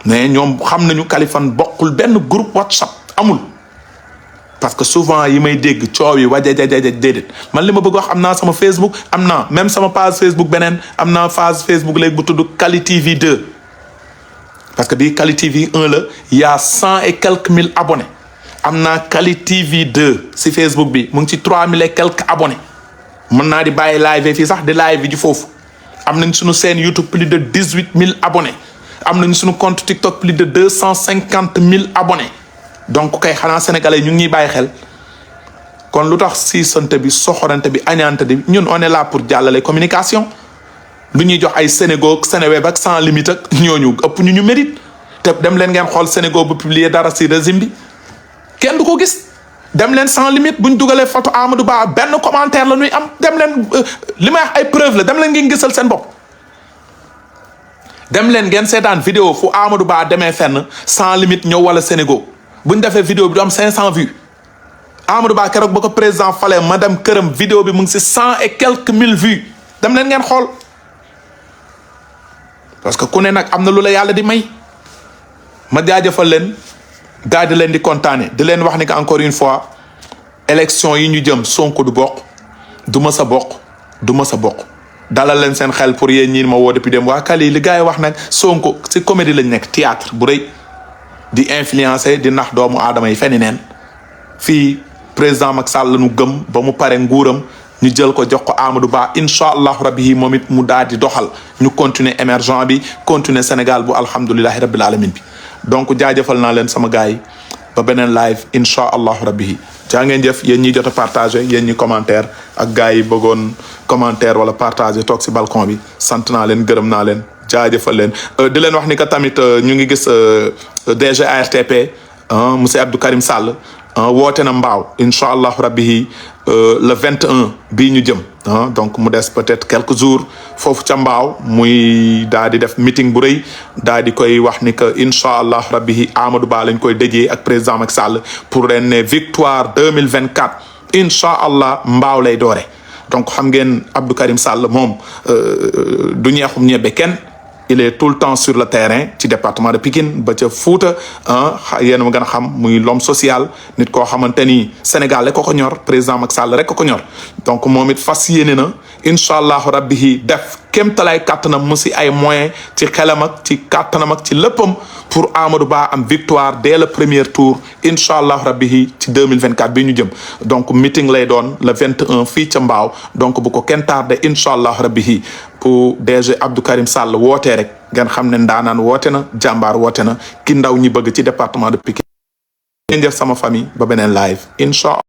mais ñoom xam nañu kaliphone bokkul benn groupe WhatsApp amul parce que souvent yi may dégg coow yi wajajajaj déedéet man li ma bëgg wax am naa sama Facebook am naa même sama page Facebook beneen am naa page Facebook léegi bu tudd Kali TV 2 parce que bii Kali TV 1 la y a 100 et quelques mille abonnés am naa Kali TV 2 si Facebook bi mu ngi ci 3000 et quelques abonnés mën naa di bàyyi live fii sax di live ji foofu am nañ suñu chaîne YouTube plus de 18000 abonnés am nañ suñu compte TikTok plus de 250 000 abonnés donc kay xanaa sénégalais ñu ngi ñuy bàyyi xel kon lu tax siisante bi soxorante bi añante bi ñun on est là pour jàllale communication lu ñuy jox ay Sénégo Sénéweb ak sans limite ak ñooñu ëpp ñu mérite te dem leen ngeen xool Sénégo bu publier dara si régime bi kenn du ko gis dem leen sans limite buñ dugalee photo Amadou Ba benn commentaire la ñuy am dem leen li may wax ay preuve la dem leen ngeen gisal seen bopp dem leen ngeen seetaan vidéo fu Amadou Ba demee fenn sans limite ñëw wala Sénégo buñ defee vidéo bi du am 500 vues Amadou Ba keroog ba ko président fale ma dem këram vidéo bi mu ngi si 100 et quelques mille vues dem leen ngeen xool parce que ku ne nag am na lu la yàlla di may ma jaajëfal leen daal di leen di kontaane di leen wax ni que encore une fois élection yi ñu jëm Sonko du bokk du ma sa bokk du ma sa bokk dalal leen seen xel pour yéen ñi ma woo depuis dem waa Kali li gars yi wax nag Sonko si comédie lañ nekk théâtre bu rëy di influencer di nax doomu aadama yi feni neen fii président Macky Sall la ñu gëm ba mu pare nguuram ñu jël ko jox ko Amadou Ba incha allahu rabbi moom it mu daal di doxal ñu continuer émergent bi continuer Sénégal bu alhamdulilahi rabbil alamin bi donc jaajëfal naa leen sama gars yi ba beneen live incha allahu rabbi jaa ngeen jëf yéen ñi jot a partagé yéen ñi commentaire ak gars yi bëggoon commentaire wala partagé toog si balcon bi sant naa leen gërëm naa leen jaajëfal leen di leen wax ni que tamit ñu ngi gis DG ARTP monsieur Abdou Karim Sall woote na mbaaw incha allahu rabbi le 21 bii ñu jëm donc mu des peut-être quelques jours foofu ca mbaaw muy daal di def meeting bu rëy daal di koy wax ni que incha allahu rabbi Amadou Ba lañ koy dëjee ak président Macky Sall pour leen ne victoire 2024 incha allah mbaaw lay doore donc xam ngeen Abdou Karim Sall moom du ñeexum ñebe kenn. Il est tout le temps sur le terrain ci département de Pikine ba ca Fouta yéen ma gën a xam muy l'homme social nit koo xamante ni Sénégal rek ko ñor président Macky Sall rek ko ñor donc moom it fas yéene na incha allahu rabbi def kéemtalaay kàttanam mu si ay moyens ci xelam ak ci kàttanam ak ci léppam pour Amadou Ba am victoire dès le premier tour incha allahu rabbi ci 2024 bi ñu jëm donc meeting lay doon le 21 fii ca Mbaaw donc bu ko kenn tardé incha allahu rabbi pour DG Abdou Karim Sall wootee rek ngeen xam ne ndaanaan woote na jàmbaar woote na ki ndaw ñi bëgg ci département de Pikine ngeen jëf sama famille ba beneen live incha